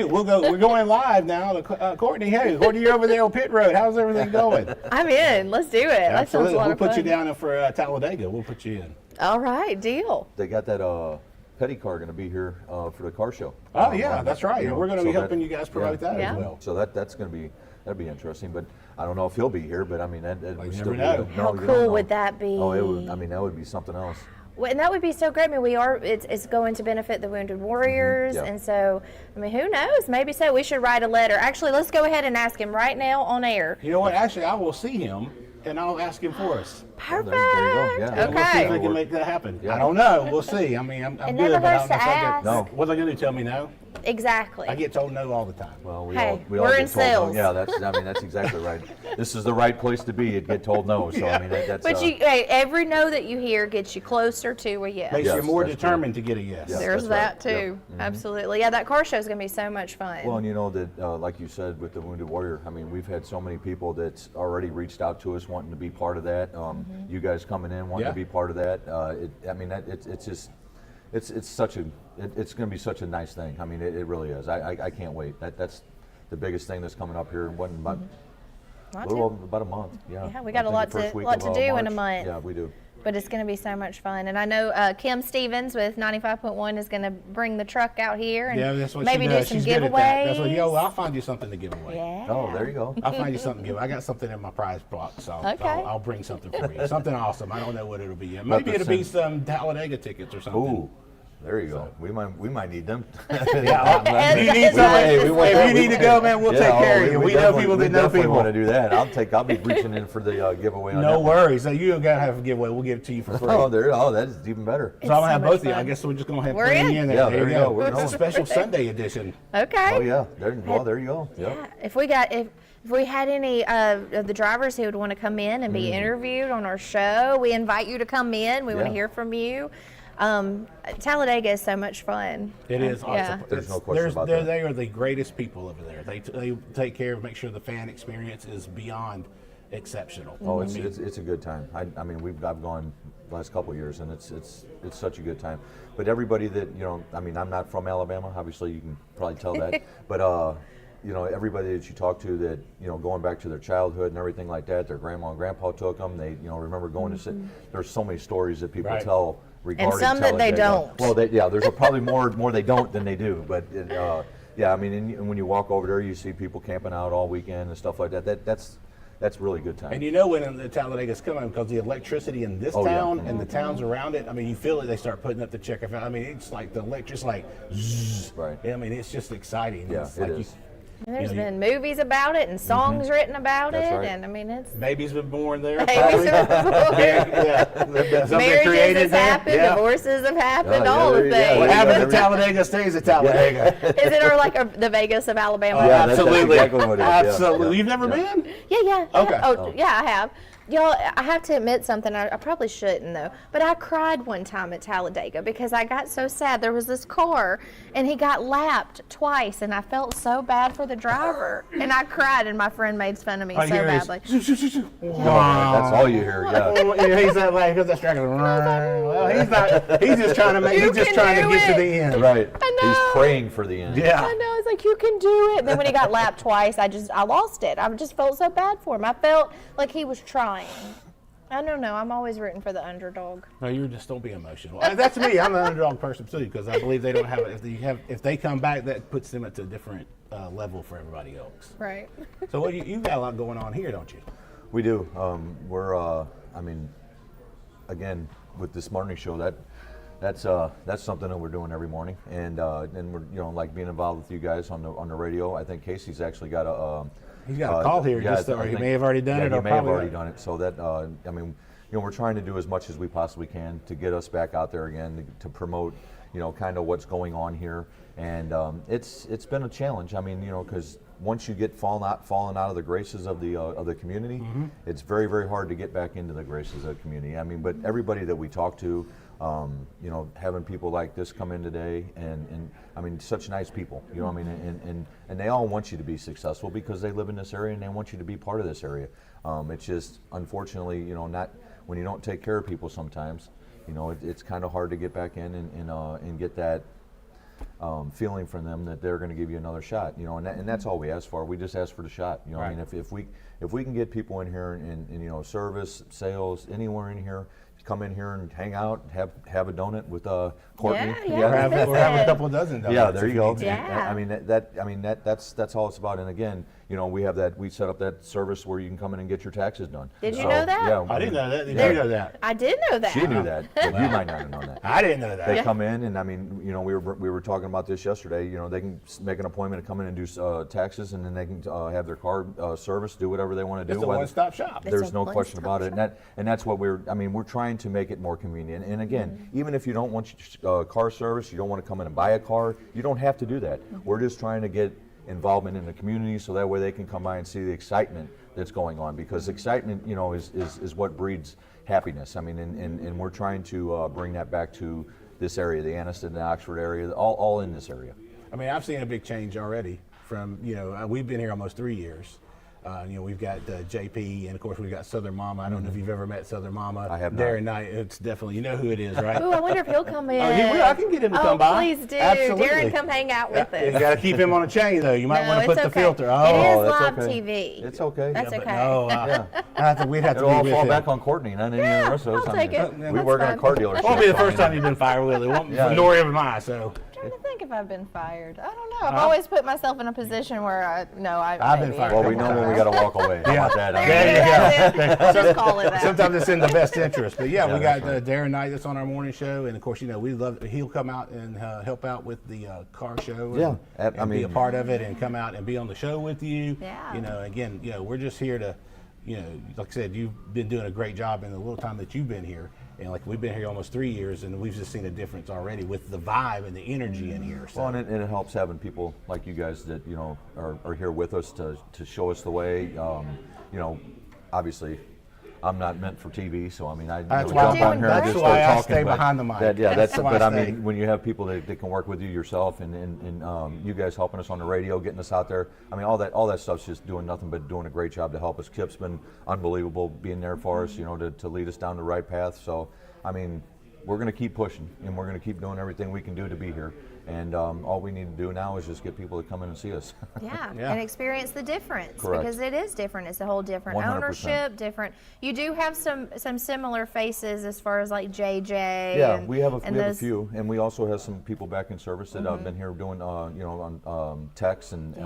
S6: We're going live now. Courtney, Courtney, you're over there on pit road. How's everything going?
S1: I'm in. Let's do it. That sounds a lot
S6: We'll
S1: of
S6: put
S1: fun.
S6: you down for Talladega. We'll put you in.
S1: All right, deal.
S3: They got that Petty car going to be here for the car show.
S6: Oh, yeah, that's right. And we're going to be helping you guys promote that
S1: Yeah.
S6: as well.
S3: So that's going to be, that'd be interesting. But I don't know if he'll be here. But I mean, that would
S6: you
S3: still
S6: never
S3: be.
S6: know.
S1: How
S3: you don't
S1: cool
S3: know.
S1: would that be?
S3: Oh, it would. I mean, that would be something else.
S1: Well, and that would be so great. I mean, it's going to benefit the Wounded Warriors.
S3: Yeah.
S1: And so, I mean, who knows? Maybe so. We should write a letter. Actually, let's go ahead and ask him right now on air.
S6: You know what? Actually, I will see him, and I'll ask him for us.
S1: Perfect.
S3: There you go. Yeah.
S6: And we'll see if we
S1: Okay.
S6: can make that happen.
S3: Yeah.
S6: I don't know. We'll see. I mean, I'm
S1: It
S6: good,
S1: never
S6: but I
S1: hurts
S6: don't know
S1: to
S6: if I
S1: ask.
S6: get,
S3: No.
S6: What's I going to do? Tell me no?
S1: Exactly.
S6: I get told no all the time.
S3: Well,
S1: Hey,
S3: we
S1: we're
S3: all
S1: in
S3: get told no.
S1: sales.
S3: Yeah, that's exactly right. This is the right place to be. You'd get told no. So I mean, that's.
S1: But every no that you hear gets you closer to a yes.
S6: Makes
S3: Yes,
S6: you more
S3: that's
S6: determined to get a yes.
S3: Yeah.
S1: There's
S3: that's
S1: that
S3: right.
S1: too.
S3: Yep.
S1: Absolutely. Yeah, that car show is going to be so much fun.
S3: Well, and you know that, like you said, with the Wounded Warrior, I mean, we've had so many people that's already reached out to us wanting to be part of that. You guys coming in wanting
S6: Yeah.
S3: to be part of that. It's such a, it's going to be such a nice thing. I mean, it really is. I can't wait. That's the biggest thing that's coming up here in about,
S1: Not
S3: a little
S1: too-
S3: over about a month. Yeah.
S1: Yeah, we got
S3: I
S1: a lot
S3: think the first
S1: to-
S3: week
S1: lot
S3: of,
S1: to do in a
S3: March.
S1: month.
S3: Yeah, we do.
S1: But it's going to be so much fun. And I know Kim Stevens with 95.1 is going to bring the truck out here and
S6: Yeah, that's what
S1: maybe
S6: she
S1: do
S6: does.
S1: some
S6: She's good
S1: giveaways.
S6: at that. That's what, I'll find you something to give away.
S1: Yeah.
S3: Oh, there you go.
S6: I'll find you something to give. I got something in my prize box, so
S1: Okay.
S6: I'll bring something for you. Something awesome. I don't know what it'll be yet.
S3: About
S6: Maybe
S3: the
S6: it'll be
S3: same-
S6: some Talladega tickets or something.
S3: Ooh, there you go. We might need them.
S1: Ed
S6: you need
S1: does
S6: somebody,
S1: this
S6: if
S1: stuff.
S6: you need to go, man, we'll take care of you. We know people that know
S3: definitely
S6: people.
S3: want to do that. I'll be reaching in for the giveaway. On
S6: No
S3: that one.
S6: worries. So you don't gotta have a giveaway. We'll give it to you for free.
S3: Oh, that is even better.
S6: So I'm gonna have
S1: so much
S6: both of you. I
S1: fun.
S6: guess we're just gonna have
S1: We're
S6: bring
S1: in.
S6: you in
S3: Yeah,
S6: there. There you go.
S3: We're
S6: It's a
S3: going.
S6: special Sunday edition.
S1: Okay.
S3: Oh yeah, there you go. Yep.
S1: Yeah. If we had any of the drivers who would want to come in and be interviewed on our show, we invite you to come in. We want to
S3: Yeah.
S1: hear from you. Talladega is so much fun.
S6: It is
S1: Yeah.
S6: awesome.
S3: There's no question about that.
S6: They are the greatest people over there. They take care of, make sure the fan experience is beyond exceptional.
S3: Oh,
S6: I
S3: it's
S6: mean,
S3: it's a good time. I mean, I've gone the last couple of years, and it's such a good time. But everybody that I mean, I'm not from Alabama. Obviously, you can probably tell that. But everybody that you talk to that going back to their childhood and everything like that, their grandma and grandpa took them. They remember going to sit. There's so many stories that people
S6: Right.
S3: tell regarding
S1: some that they
S3: Talladega.
S1: don't.
S3: Well, there's probably more they don't than they do. But yeah, I mean, and when you walk over there, you see people camping out all weekend and stuff like that. That's really good time.
S6: and you know when the Talladega's coming because the electricity in this
S3: Oh, yeah.
S6: town and the towns around it. I mean, you feel it. They start putting up the checker. I mean, it's like the electric, like zzz.
S3: Right.
S6: I mean, it's just exciting.
S3: Yeah,
S6: It's
S3: it
S6: like
S3: is.
S1: There's
S6: you-
S1: been movies about it and songs written about
S3: That's
S1: it,
S3: right.
S1: and I mean it's
S6: Baby's been born there.
S1: babies
S6: probably.
S1: are born.
S6: Yeah, something
S1: Marriages
S6: created
S1: has
S6: there.
S1: happened,
S6: Yeah.
S1: divorces have happened,
S3: yeah,
S1: all the
S3: there you go.
S1: things.
S6: What
S3: Yeah.
S6: happens at Talladega stays at Talladega.
S1: Is it or like the Vegas of Alabama?
S3: Yeah, that's
S6: Absolutely.
S3: exactly what it is. Yeah,
S6: Absolutely.
S3: yeah,
S6: You've never
S3: yeah.
S6: been?
S1: Yeah.
S6: Okay.
S1: Oh, yeah, I have. Y'all, I have to admit something. I probably shouldn't, though. But I cried one time at Talladega because I got so sad. There was this car, and he got lapped twice, and I felt so bad for the driver. And I cried, and my friend made fun of me so badly.
S10: That's all you hear. Yeah.
S6: He's not like, because that's dragon. Well, he's not. He's just trying to make. He's just trying to get to the end.
S10: Right.
S1: I know.
S10: He's praying for the end.
S6: Yeah.
S1: I know. It's like, you can do it. And then when he got lapped twice, I lost it. I just felt so bad for him. I felt like he was trying. I don't know. I'm always rooting for the underdog.
S6: No, you just don't be emotional. That's me. I'm an underdog person too, because I believe they don't have it. If they come back, that puts them at a different level for everybody else.
S1: Right.
S6: So what you've got a lot going on here, don't you?
S10: We do. I mean, again, with this morning show, that's something that we're doing every morning, and we're like being involved with you guys on the radio. I think Casey's actually got a.
S6: He's got a call here, or he may have already done it.
S10: He
S6: or
S10: may have
S6: probably
S10: already done it. So that we're trying to do as much as we possibly can to get us back out there again to promote, kind of what's going on here. And it's been a challenge. I mean, because once you get fallen out of the graces of the community, it's very, very hard to get back into the graces of the community. I mean, but everybody that we talk to, having people like this come in today, and I mean, such nice people, I mean, and they all want you to be successful because they live in this area and they want you to be part of this area. It's just, unfortunately, not when you don't take care of people sometimes, it's kind of hard to get back in and get that feeling from them that they're going to give you another shot, and that's all we ask for. We just ask for the shot, I mean, if we can get people in here and service, sales, anywhere in here, come in here and hang out, have a donut with Courtney.
S1: Yeah,
S6: we're having a couple of dozen donuts.
S10: Yeah, there you go.
S1: Yeah.
S10: I mean that's all it's about. And again, we set up that service where you can come in and get your taxes done.
S1: Did you know that?
S10: Yeah,
S6: I didn't know that. Did you know that?
S1: I did know that.
S10: She knew that, but you might not have known that.
S6: I didn't know that.
S10: They come in, and I mean, we were talking about this yesterday. They can make an appointment to come in and do taxes, and then they can have their car serviced, do whatever they want to do.
S6: It's a one-stop shop.
S10: There's no question about it, and that's what we're trying to make it more convenient. And again, even if you don't want car service, you don't want to come in and buy a car, you don't have to do that. We're just trying to get involvement in the community so that way they can come by and see the excitement that's going on, because excitement, is what breeds happiness. I mean, and we're trying to bring that back to this area, the Anniston, the Oxford area, all in this area.
S6: I mean, I've seen a big change already from, we've been here almost 3 years. We've got JP, and of course we've got Southern Mama. I don't know if you've ever met Southern Mama.
S10: I have not.
S6: Darren Knight, it's definitely, you know who it is, right?
S1: Ooh, I wonder if he'll come in.
S6: Oh, he will. I can get him to come by.
S1: Please do.
S6: Absolutely.
S1: Darren, come hang out with us.
S6: You got to keep him on a chain, though. You might
S1: No,
S6: want to put
S1: it's
S6: the
S1: okay.
S6: filter.
S1: It
S6: Oh,
S1: is
S10: that's
S1: live
S10: okay.
S1: TV.
S10: It's okay.
S1: That's
S6: but
S1: okay.
S6: no, we'd have to
S10: It'll all
S6: be with
S10: fall
S6: him.
S10: back on Courtney, not any of the rest of us.
S1: I'll take it.
S10: We
S1: That's
S10: work on a
S1: fine.
S10: car dealership.
S6: Won't be the first time you've been fired, will it? Won't,
S10: Yeah.
S6: nor am I, so.
S1: I'm trying to think if I've been fired. I don't know. I've always put myself in a position where I've
S6: been fired.
S10: Well, we know when we got to walk away. How about that?
S1: There you go. Just call it that.
S6: Sometimes it's in the best interest. But yeah, we got Darren Knight that's on our morning show, and of course, he'll come out and help out with the car show. And be a part of it, and come out and be on the show with you.
S1: Yeah.
S6: Again, we're just here to, like I said, you've been doing a great job in the little time that you've been here. And like we've been here almost 3 years, and we've just seen a difference already with the vibe and the energy in here. So.
S10: Well, and it helps having people like you guys that are here with us to show us the way. Obviously, I'm not meant for TV, so I mean,
S6: That's
S10: jump
S6: why
S10: on here and just start
S6: I
S10: talking.
S6: stay behind the mic.
S10: That's
S6: why
S10: but
S6: I
S10: I
S6: stay.
S10: mean, when you have people that can work with you yourself, and you guys helping us on the radio, getting us out there. I mean, all that stuff's just doing nothing but doing a great job to help us. Kip's been unbelievable being there for us, to lead us down the right path. So, I mean, we're going to keep pushing, and we're going to keep doing everything we can do to be here. And all we need to do now is just get people to come in and see us.
S1: Yeah, and experience the difference.
S10: Correct.
S1: Because it is different. It's a whole different
S10: 100%.
S1: ownership, different. You do have some similar faces as far as like JJ.
S10: Yeah,
S1: and,
S10: we have a
S1: those,
S10: few, and we also have some people back in service that have been here doing, on techs and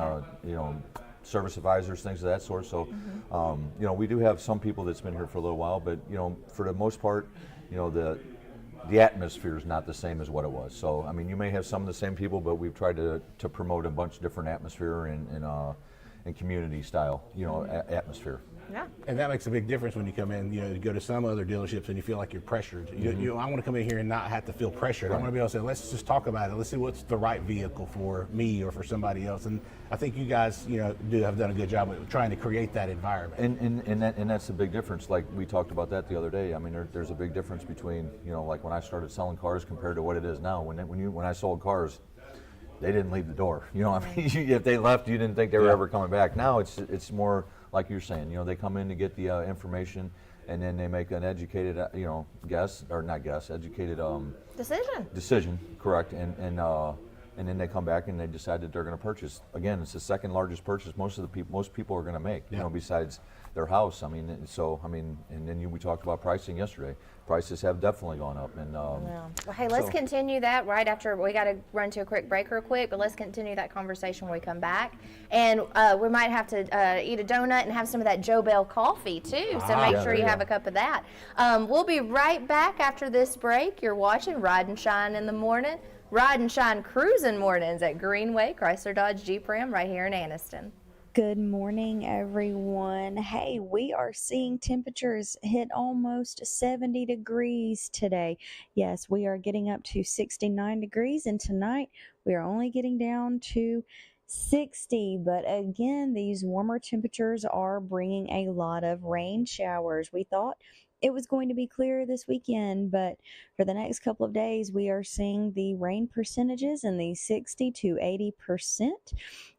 S10: service advisors, things of that sort. So, we do have some people that's been here for a little while, but for the most part, the atmosphere is not the same as what it was. So, I mean, you may have some of the same people, but we've tried to promote a bunch of different atmosphere and community style, atmosphere.
S1: Yeah.
S6: And that makes a big difference when you come in, you go to some other dealerships and you feel like you're pressured. I want to come in here and not have to feel pressured. I want to be able to say, let's just talk about it. Let's see what's the right vehicle for me or for somebody else. And I think you guys, have done a good job of trying to create that environment.
S10: And that's a big difference. Like we talked about that the other day. I mean, there's a big difference between, like when I started selling cars compared to what it is now. When I sold cars, they didn't leave the door. I mean, if they left, you didn't think they were ever coming back. Now it's more like you're saying. They come in to get the information, and then they make an educated, educated decision, correct? And then they come back and they decide that they're going to purchase. Again, it's the second largest purchase most people are going to make. Besides their house. I mean, and then we talked about pricing yesterday. Prices have definitely gone up. And
S1: well, hey, let's continue that right after. We got to run to a quick break real quick, but let's continue that conversation when we come back. And we might have to eat a donut and have some of that Joe Bell coffee too. So make sure you have a cup of that. We'll be right back after this break. You're watching Ride and Shine in the morning. Ride and Shine Cruising Mornings at Greenway Chrysler Dodge Jeep Ram right here in Anniston.
S4: Good morning, everyone. Hey, we are seeing temperatures hit almost 70 degrees today. Yes, we are getting up to 69 degrees, and tonight we are only getting down to 60. But again, these warmer temperatures are bringing a lot of rain showers. We thought it was going to be clearer this weekend, but for the next couple of days, we are seeing the rain percentages in the 60 to 80%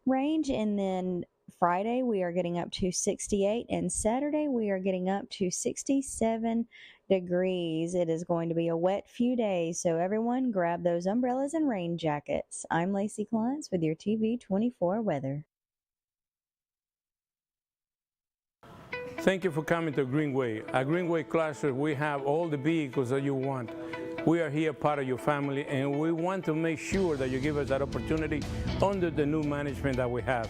S4: range, and then Friday, we are getting up to 68, and Saturday, we are getting up to 67 degrees. It is going to be a wet few days, so everyone grab those umbrellas and rain jackets. I'm Lacey Clines with your TV24 weather.
S5: Thank you for coming to Greenway. At Greenway Chrysler, we have all the vehicles that you want. We are here part of your family, and we want to make sure that you give us that opportunity under the new management that we have.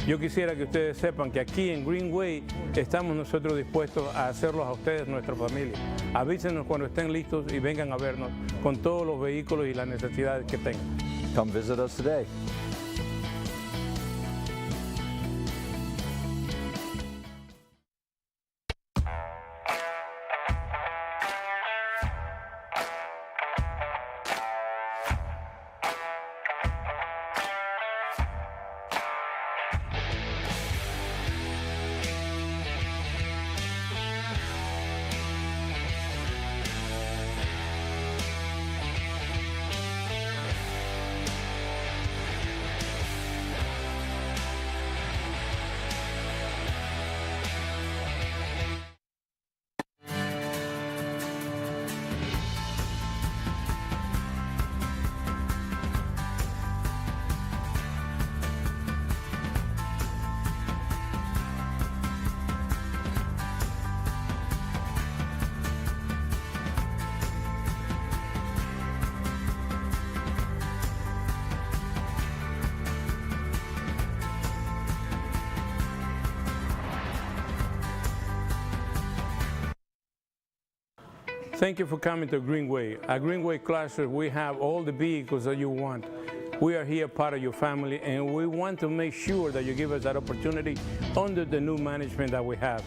S5: Yo quisiera que ustedes sepan que aquí en Greenway estamos nosotros dispuestos a hacerlos a ustedes nuestra familia. Avísenos cuando estén listos y vengan a vernos con todos los vehículos y las necesidades que tengan.
S10: come visit us today.
S5: Thank you for coming to Greenway. At Greenway Chrysler, we have all the vehicles that you want. We are here part of your family, and we want to make sure that you give us that opportunity under the new management that we have.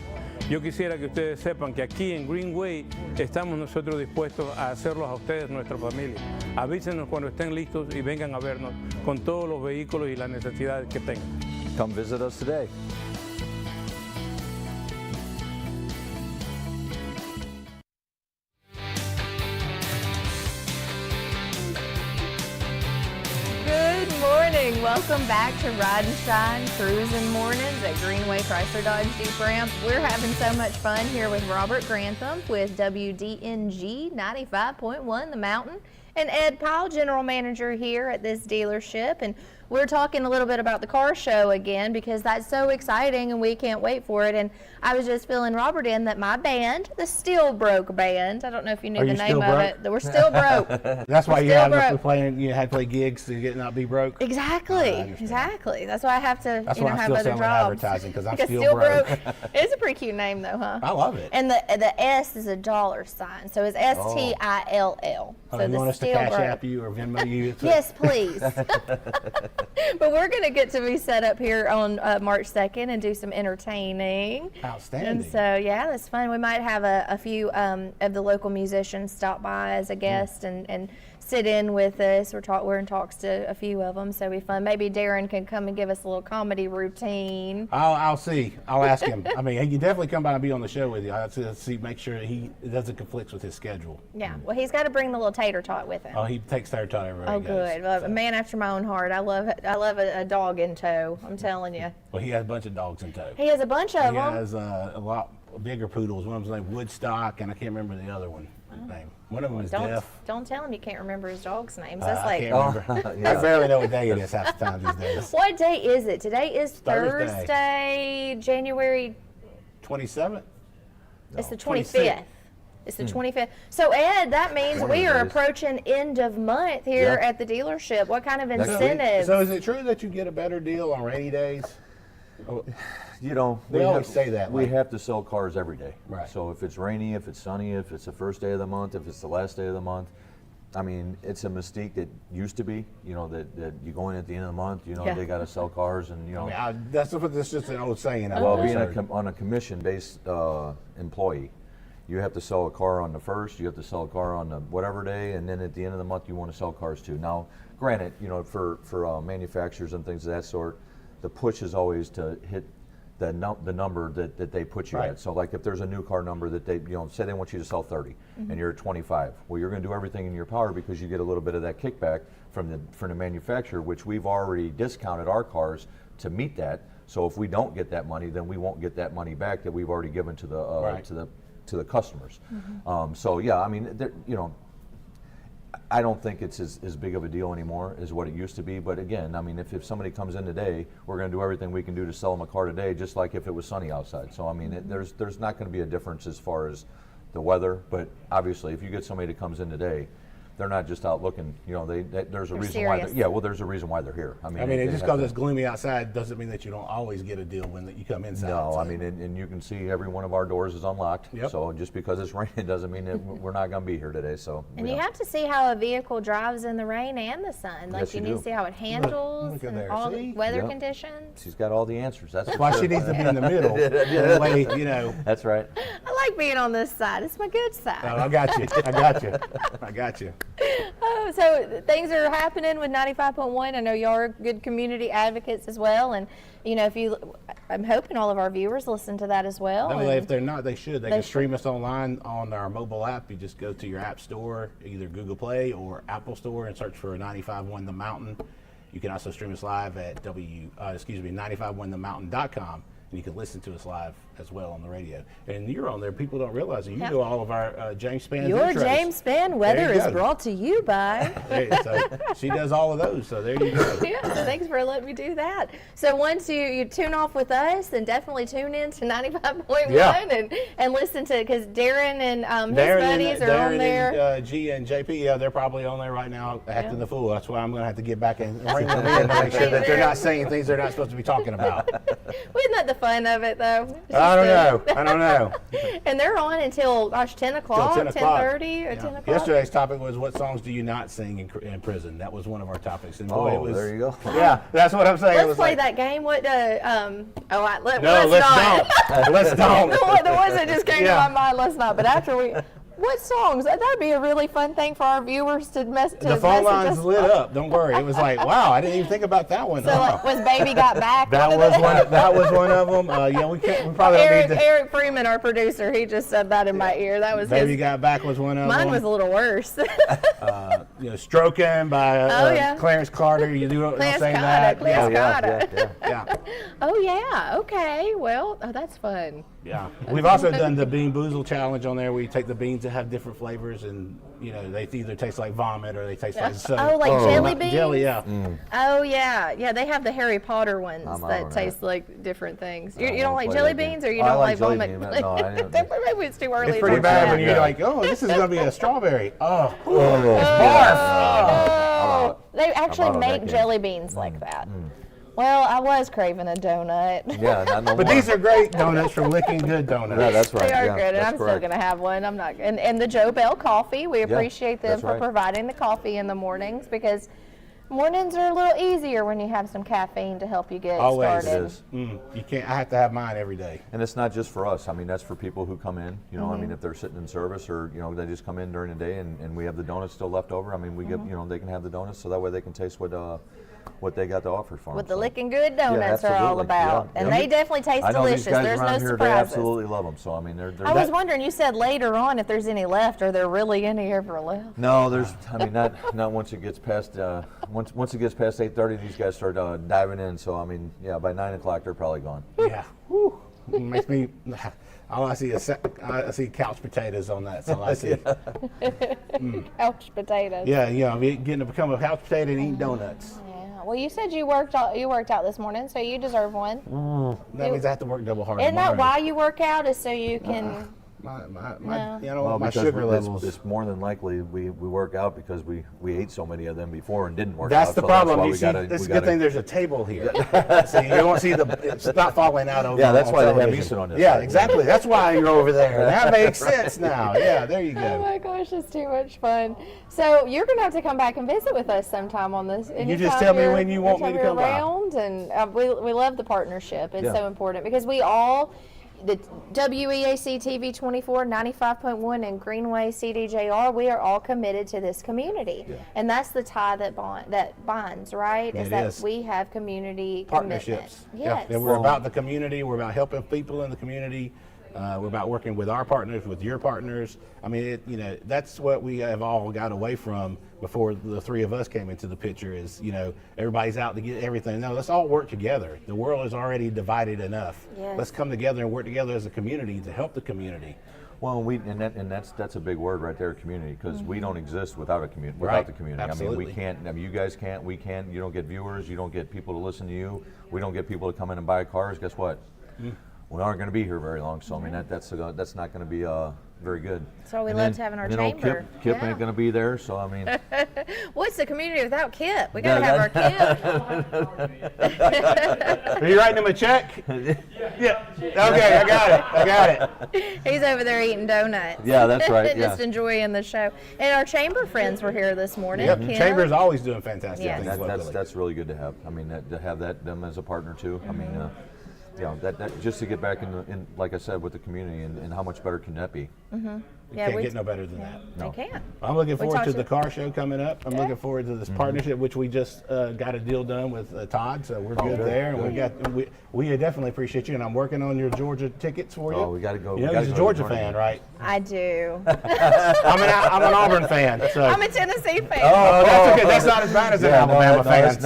S5: Yo quisiera que ustedes sepan que aquí en Greenway estamos nosotros dispuestos a hacerlos a ustedes nuestra familia. Avísenos cuando estén listos y vengan a vernos con todos los vehículos y las necesidades que tengan.
S10: Come visit us today.
S1: Welcome back to Ride and Shine Cruising Mornings at Greenway Chrysler Dodge Jeep Ram. We're having so much fun here with Robert Grantham with WDNG 95.1 The Mountain and Ed Powell, General Manager here at this dealership. And we're talking a little bit about the car show again because that's so exciting and we can't wait for it. And I was just filling Robert in that my band, the Still Broke Band, I don't know if you knew the name of it, that we're still broke.
S6: That's why you had to play gigs to not be broke.
S1: Exactly, exactly. That's why I have to
S6: That's why I'm
S1: have
S6: still
S1: other
S6: selling
S1: jobs.
S6: advertising because I'm still broke.
S1: It's a pretty cute name though, huh?
S6: I love it.
S1: And the S is a $, so it's STILL. So
S6: you want us to Cash App you or Venmo you?
S1: Yes, please. But we're going to get to be set up here on March 2nd and do some entertaining.
S6: Outstanding.
S1: And so, yeah, that's fun. We might have a few of the local musicians stop by as a guest and sit in with us. We're in talks to a few of them, so it'll be fun. Maybe Darren can come and give us a little comedy routine.
S6: I'll see. I'll ask him. I mean, he can definitely come by and be on the show with you. I'll see, make sure it doesn't conflict with his schedule.
S1: Yeah, well, he's got to bring the little tater tot with him.
S6: Oh, he takes tater tot everywhere he goes.
S1: Good. Well, a man after my own heart. I love a dog in tow. I'm telling you.
S6: Well, he has a bunch of dogs in tow.
S1: He has a bunch of them.
S6: He has a lot bigger poodles. One of them's named Woodstock, and I can't remember the other one. Name. One of them is deaf.
S1: Don't tell him you can't remember his dog's names. That's
S6: I can't remember. I barely know what day it is half the time these days.
S1: What day is it? Today is Thursday, January
S6: 27th?
S1: It's the 25th. It's the 25th. So, Ed, that means we are approaching end of month here at the dealership. What kind of incentives?
S6: So is it true that you get a better deal on rainy days?
S10: You know,
S6: they always say that.
S10: We have to sell cars every day.
S6: Right.
S10: So if it's rainy, if it's sunny, if it's the first day of the month, if it's the last day of the month, I mean, it's a mystique that used to be, you know, that you go in at the end of the month, you know, they got to sell cars and, you know.
S6: I mean, that's just an old saying.
S10: Well, being on a commission-based employee, you have to sell a car on the first, you have to sell a car on the whatever day, and then at the end of the month you want to sell cars too. Now, granted, you know, for manufacturers and things of that sort, the push is always to hit the number that they put you at. So like if there's a new car number that they, you know, say they want you to sell 30 and you're at 25. Well, you're going to do everything in your power because you get a little bit of that kickback from the manufacturer, which we've already discounted our cars to meet that. So if we don't get that money, then we won't get that money back that we've already given to the customers. So yeah, I mean, you know, I don't think it's as big of a deal anymore as what it used to be. But again, I mean, if somebody comes in today, we're going to do everything we can do to sell them a car today, just like if it was sunny outside. So I mean, there's not going to be a difference as far as the weather. But obviously, if you get somebody that comes in today, they're not just out looking. You know, there's a reason why. There's a reason why they're here. I mean,
S6: just because it's gloomy outside doesn't mean that you don't always get a deal when you come inside.
S10: No, I mean, and you can see every one of our doors is unlocked.
S6: Yep.
S10: So just because it's raining doesn't mean that we're not going to be here today. So.
S1: And you have to see how a vehicle drives in the rain and the sun. Like you need to see how it handles and all the weather conditions.
S10: She's got all the answers. That's
S6: why she needs to be in the middle. The way, you know.
S10: That's right.
S1: I like being on this side. It's my good side.
S6: Oh, I got you.
S1: Oh, so things are happening with 95.1. I know y'all are good community advocates as well, and you know, I'm hoping all of our viewers listen to that as well.
S6: No, if they're not, they should. They can stream us online on our mobile app. You just go to your app store, either Google Play or Apple Store, and search for 95.1 The Mountain. You can also stream us live at 95.1themountain.com. And you can listen to us live as well on the radio. And you're on there. People don't realize it. You do all of our James Spann
S1: Your
S6: intros.
S1: James Spann weather is brought to you by.
S6: So she does all of those. So there you go.
S1: Yeah, so thanks for letting me do that. So once you tune off with us, then definitely tune in to 95.1 and listen to, because Darren and his buddies are on there.
S6: And, G and JP, they're probably on there right now acting the fool. That's why I'm going to have to get back and bring them in to make sure that they're not saying things they're not supposed to be talking about.
S1: Isn't that the fun of it, though?
S6: I don't know.
S1: And they're on until, 10 o'clock, 10:30 or 10 o'clock.
S6: Yesterday's topic was, what songs do you not sing in prison? That was one of our topics. And boy, it was,
S10: there you go.
S6: Yeah, that's what I'm saying.
S1: Let's play that game. What? Let's not.
S6: Let's don't.
S1: The ones that just came to my mind, let's not. But after what songs? That'd be a really fun thing for our viewers to message.
S6: The phone lines lit up. Don't worry. It was like, wow, I didn't even think about that one.
S1: So was Baby Got Back?
S6: That was one of them. Yeah, we probably don't need to.
S1: Eric Freeman, our producer, he just said that in my ear. That was
S6: Baby Got Back was one of them.
S1: Mine was a little worse.
S6: Stroking by Clarence Carter. You do saying that?
S1: Clarence Carter.
S6: Yeah.
S1: Oh yeah. Okay. Well, that's fun.
S6: Yeah. We've also done the Bean Boozle challenge on there, where you take the beans that have different flavors, and you know they either taste like vomit or they taste like soap.
S1: Oh, like jelly beans.
S6: Jelly, yeah.
S1: Oh yeah. They have the Harry Potter ones that taste like different things. You don't like jelly beans, or you don't like vomit?
S10: No,
S1: maybe it's too early.
S6: It's pretty bad when you're like, oh, this is gonna be a strawberry. Oh, barf.
S1: They actually make jelly beans like that. Well, I was craving a donut.
S10: Yeah, not no
S6: but
S10: more.
S6: These are great donuts from Licking Good Donuts.
S10: Yeah, that's right.
S1: They are good, and I'm still going to have one. I'm not. And the Joe Bell Coffee, we appreciate them for providing the coffee in the mornings, because Mornings are a little easier when you have some caffeine to help you get
S6: Always
S1: started.
S10: It is.
S6: You can't. I have to have mine every day.
S10: And it's not just for us. I mean, that's for people who come in. You know, I mean, if they're sitting in service or, you know, they just come in during the day and we have the donuts still left over. I mean, we give, you know, they can have the donuts so that way they can taste what they got to offer for
S1: What
S10: them.
S1: the licking good donuts are all
S10: absolutely.
S1: about.
S10: Yeah.
S1: And
S10: Yeah.
S1: they definitely taste
S10: I know
S1: delicious.
S10: these guys
S1: There's
S10: around
S1: no
S10: here,
S1: surprises.
S10: they absolutely love them. So, I mean, they're
S1: I was wondering, you said later on if there's any left. Are there really any ever left?
S10: No, there's. I mean, not once it gets past once it gets past 8:30, these guys start diving in. So I mean, yeah, by 9 o'clock they're probably gone.
S6: Yeah. Whew. It makes me. All I see is I see couch potatoes on that. So I see.
S1: Couch potatoes.
S6: Yeah, getting to become a couch potato and eating donuts.
S1: Yeah. Well, you said you worked out this morning, so you deserve one.
S6: That means I have to work double hard.
S1: Isn't that
S6: tomorrow.
S1: why you work out? Is so you can.
S6: My
S1: No.
S6: you know,
S10: Well,
S6: my
S10: because
S6: sugar levels.
S10: it's more than likely we work out because we ate so many of them before and didn't work
S6: That's
S10: out.
S6: the
S10: so
S6: problem.
S10: why
S6: You
S10: we
S6: see,
S10: gotta-
S6: it's
S10: we
S6: a good
S10: gotta-
S6: thing there's a table here. See, you don't see it's not falling out over.
S10: Yeah, that's
S6: on
S10: why they have me
S6: television.
S10: sit on this
S6: Yeah,
S10: side.
S6: exactly. That's why you're over there. That makes sense now. Yeah, there you
S1: Oh
S6: go.
S1: my gosh, it's too much fun. So you're gonna have to come back and visit with us sometime on this.
S6: You just
S1: Anytime
S6: tell me
S1: you're-
S6: when you want me to
S1: anytime
S6: come by.
S1: you're around, and we love the partnership. It's
S10: Yeah.
S1: so important because we all. The WEAC TV24 95.1 and Greenway CDJR, we are all committed to this community, and that's the tie that binds, right?
S6: It
S1: that
S6: is.
S1: we have community
S6: Partnerships.
S1: commitment. Yes.
S6: Yeah, we're about the community. We're about helping people in the community. We're about working with our partners, with your partners. I mean, that's what we have all got away from before the three of us came into the picture is, everybody's out to get everything. No, let's all work together. The world is already divided enough.
S1: Yes.
S6: Let's come together and work together as a community to help the community.
S10: Well, that's a big word right there, community, because we don't exist without a community,
S6: Right.
S10: without the community.
S6: Absolutely.
S10: I mean, we can't. I mean, you guys can't. We can't. You don't get viewers. You don't get people to listen to you. We don't get people to come in and buy cars. Guess what? We aren't going to be here very long. So I mean, that's not going to be very good.
S1: So we
S10: And
S1: loved
S10: then-
S1: having our
S10: and then old
S1: chamber.
S10: Kip
S1: Yeah.
S10: ain't going to be there. So I mean,
S1: What's the community without Kip? We gotta have our Kip.
S6: Are you writing him a check? Yeah. Okay, I got it.
S1: He's over there eating donuts.
S10: Yeah, that's right,
S1: Just
S10: yeah.
S1: enjoying the show. And our chamber friends were here this morning.
S6: Yep.
S1: Kim.
S6: Chamber's always doing fantastic
S1: Yes.
S6: things locally.
S10: that's really good to have. I mean, to have them as a partner too. I mean, that just to get back in like I said, with the community and how much better can that be?
S6: You can't get no better than that.
S1: I can't.
S6: I'm looking forward
S1: talked
S6: to
S1: to-
S6: the car show coming up. I'm looking forward to this partnership, which we just got a deal done with Todd, so we're good
S10: good,
S6: there.
S10: good.
S6: And we definitely appreciate you, and I'm working on your Georgia tickets for you.
S10: Oh, we gotta go-
S6: You
S10: we
S6: know,
S10: gotta
S6: he's a
S10: go to
S6: Georgia
S10: the
S6: fan,
S10: tournament.
S6: right?
S1: I do.
S6: I'm an Auburn fan. So.
S1: I'm a Tennessee fan.
S6: Oh, that's okay. That's not as bad as an Alabama fan.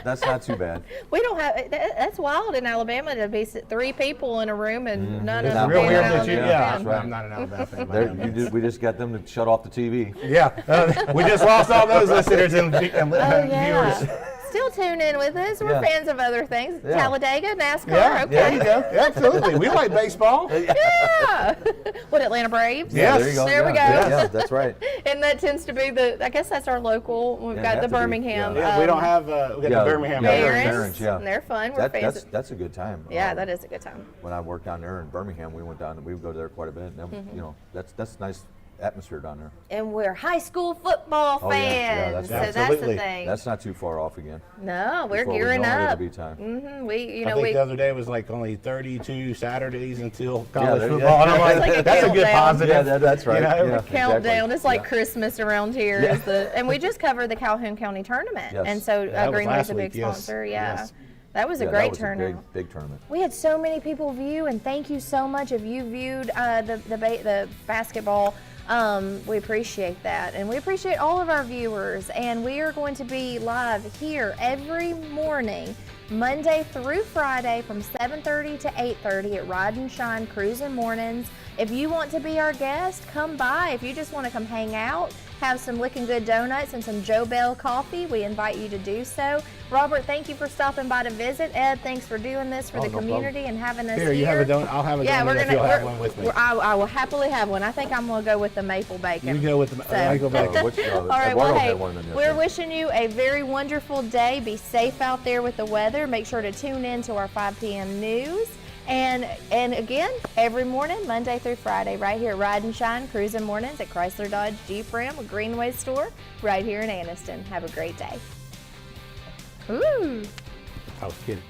S10: That's not too bad.
S1: We don't have. That's wild in Alabama to be 3 people in a room and none
S6: It's
S1: of them
S6: real
S1: being
S6: weird
S1: an
S6: that you.
S1: Alabama
S6: Yeah,
S1: fan.
S10: right.
S6: I'm not an Alabama fan.
S10: We just got them to shut off the TV.
S6: Yeah, we just lost all those listeners and
S1: Oh
S6: viewers.
S1: yeah. Still tune in with us. We're
S10: Yeah.
S1: fans of other things.
S10: Yeah.
S1: Talladega, NASCAR.
S6: Yeah,
S1: Okay.
S6: there you go. Absolutely, we like baseball.
S1: Yeah. What, Atlanta Braves?
S6: Yes.
S10: There you go.
S1: There we
S10: yeah,
S1: go.
S10: Yeah, that's right.
S1: And that tends to be I guess that's our local. We've
S10: Yeah,
S1: got
S10: it
S1: the
S10: has to be,
S1: Birmingham.
S6: Yeah, we don't have. We got the Birmingham
S1: Barons.
S10: Barons, yeah.
S1: And they're fun. We're fans.
S10: That's a good time.
S1: Yeah, that is a good time.
S10: When I worked down there in Birmingham, we went down. We would go there quite a bit. And, that's nice atmosphere down there.
S1: And we're high school football
S10: Oh, yeah. Yeah,
S1: fans.
S10: that's
S1: So
S10: right.
S1: that's the
S6: Absolutely.
S1: thing.
S10: That's not too far off again.
S1: No, we're
S10: Before we
S1: gearing
S10: know it,
S1: up.
S10: It'll be time.
S1: We,
S6: I think the other day was like only 32 Saturdays until college
S10: there-
S6: football. And I'm
S1: It's like a
S6: that's a good
S1: countdown.
S6: positive.
S10: Yeah, that's right.
S6: You know?
S10: Yeah,
S1: countdown.
S10: exactly.
S1: It's like
S10: Yeah.
S1: Christmas around here. And we just covered the Calhoun County tournament.
S10: Yes.
S1: And so
S6: That was
S1: Greenway's
S6: last
S1: a big
S6: week, yes.
S1: sponsor. Yeah.
S6: Yes.
S1: That was a
S10: Yeah,
S1: great
S10: that was
S1: turnout.
S10: a big tournament.
S1: We had so many people view, and thank you so much if you viewed the basketball. We appreciate that, and we appreciate all of our viewers. And we are going to be live here every morning, Monday through Friday, from 7:30 to 8:30 at Ride and Shine Cruising Mornings. If you want to be our guest, come by. If you just want to come hang out, have some Licking Good donuts and some Joe Bell coffee, we invite you to do so. Robert, thank you for stopping by to visit. Ed, thanks for doing this for the
S10: no
S1: community and having us
S6: Here, you have a donut. I'll have a
S1: Yeah,
S6: donut
S1: we're
S6: if
S1: gonna.
S6: you'll have one with me.
S1: I will happily have one. I think I'm gonna go with the maple bacon.
S6: You go with the Michael Bacon.
S1: All right, well,
S10: Eduardo
S1: hey,
S10: had one of them
S1: we're
S10: yesterday.
S1: wishing you a very wonderful day. Be safe out there with the weather. Make sure to tune in to our 5 p.m. news. And again, every morning, Monday through Friday, right here, Ride and Shine, Cruising Mornings at Chrysler Dodge Jeep Ram, a Greenway store, right here in Anniston. Have a great day. Ooh.
S5: I was kidding.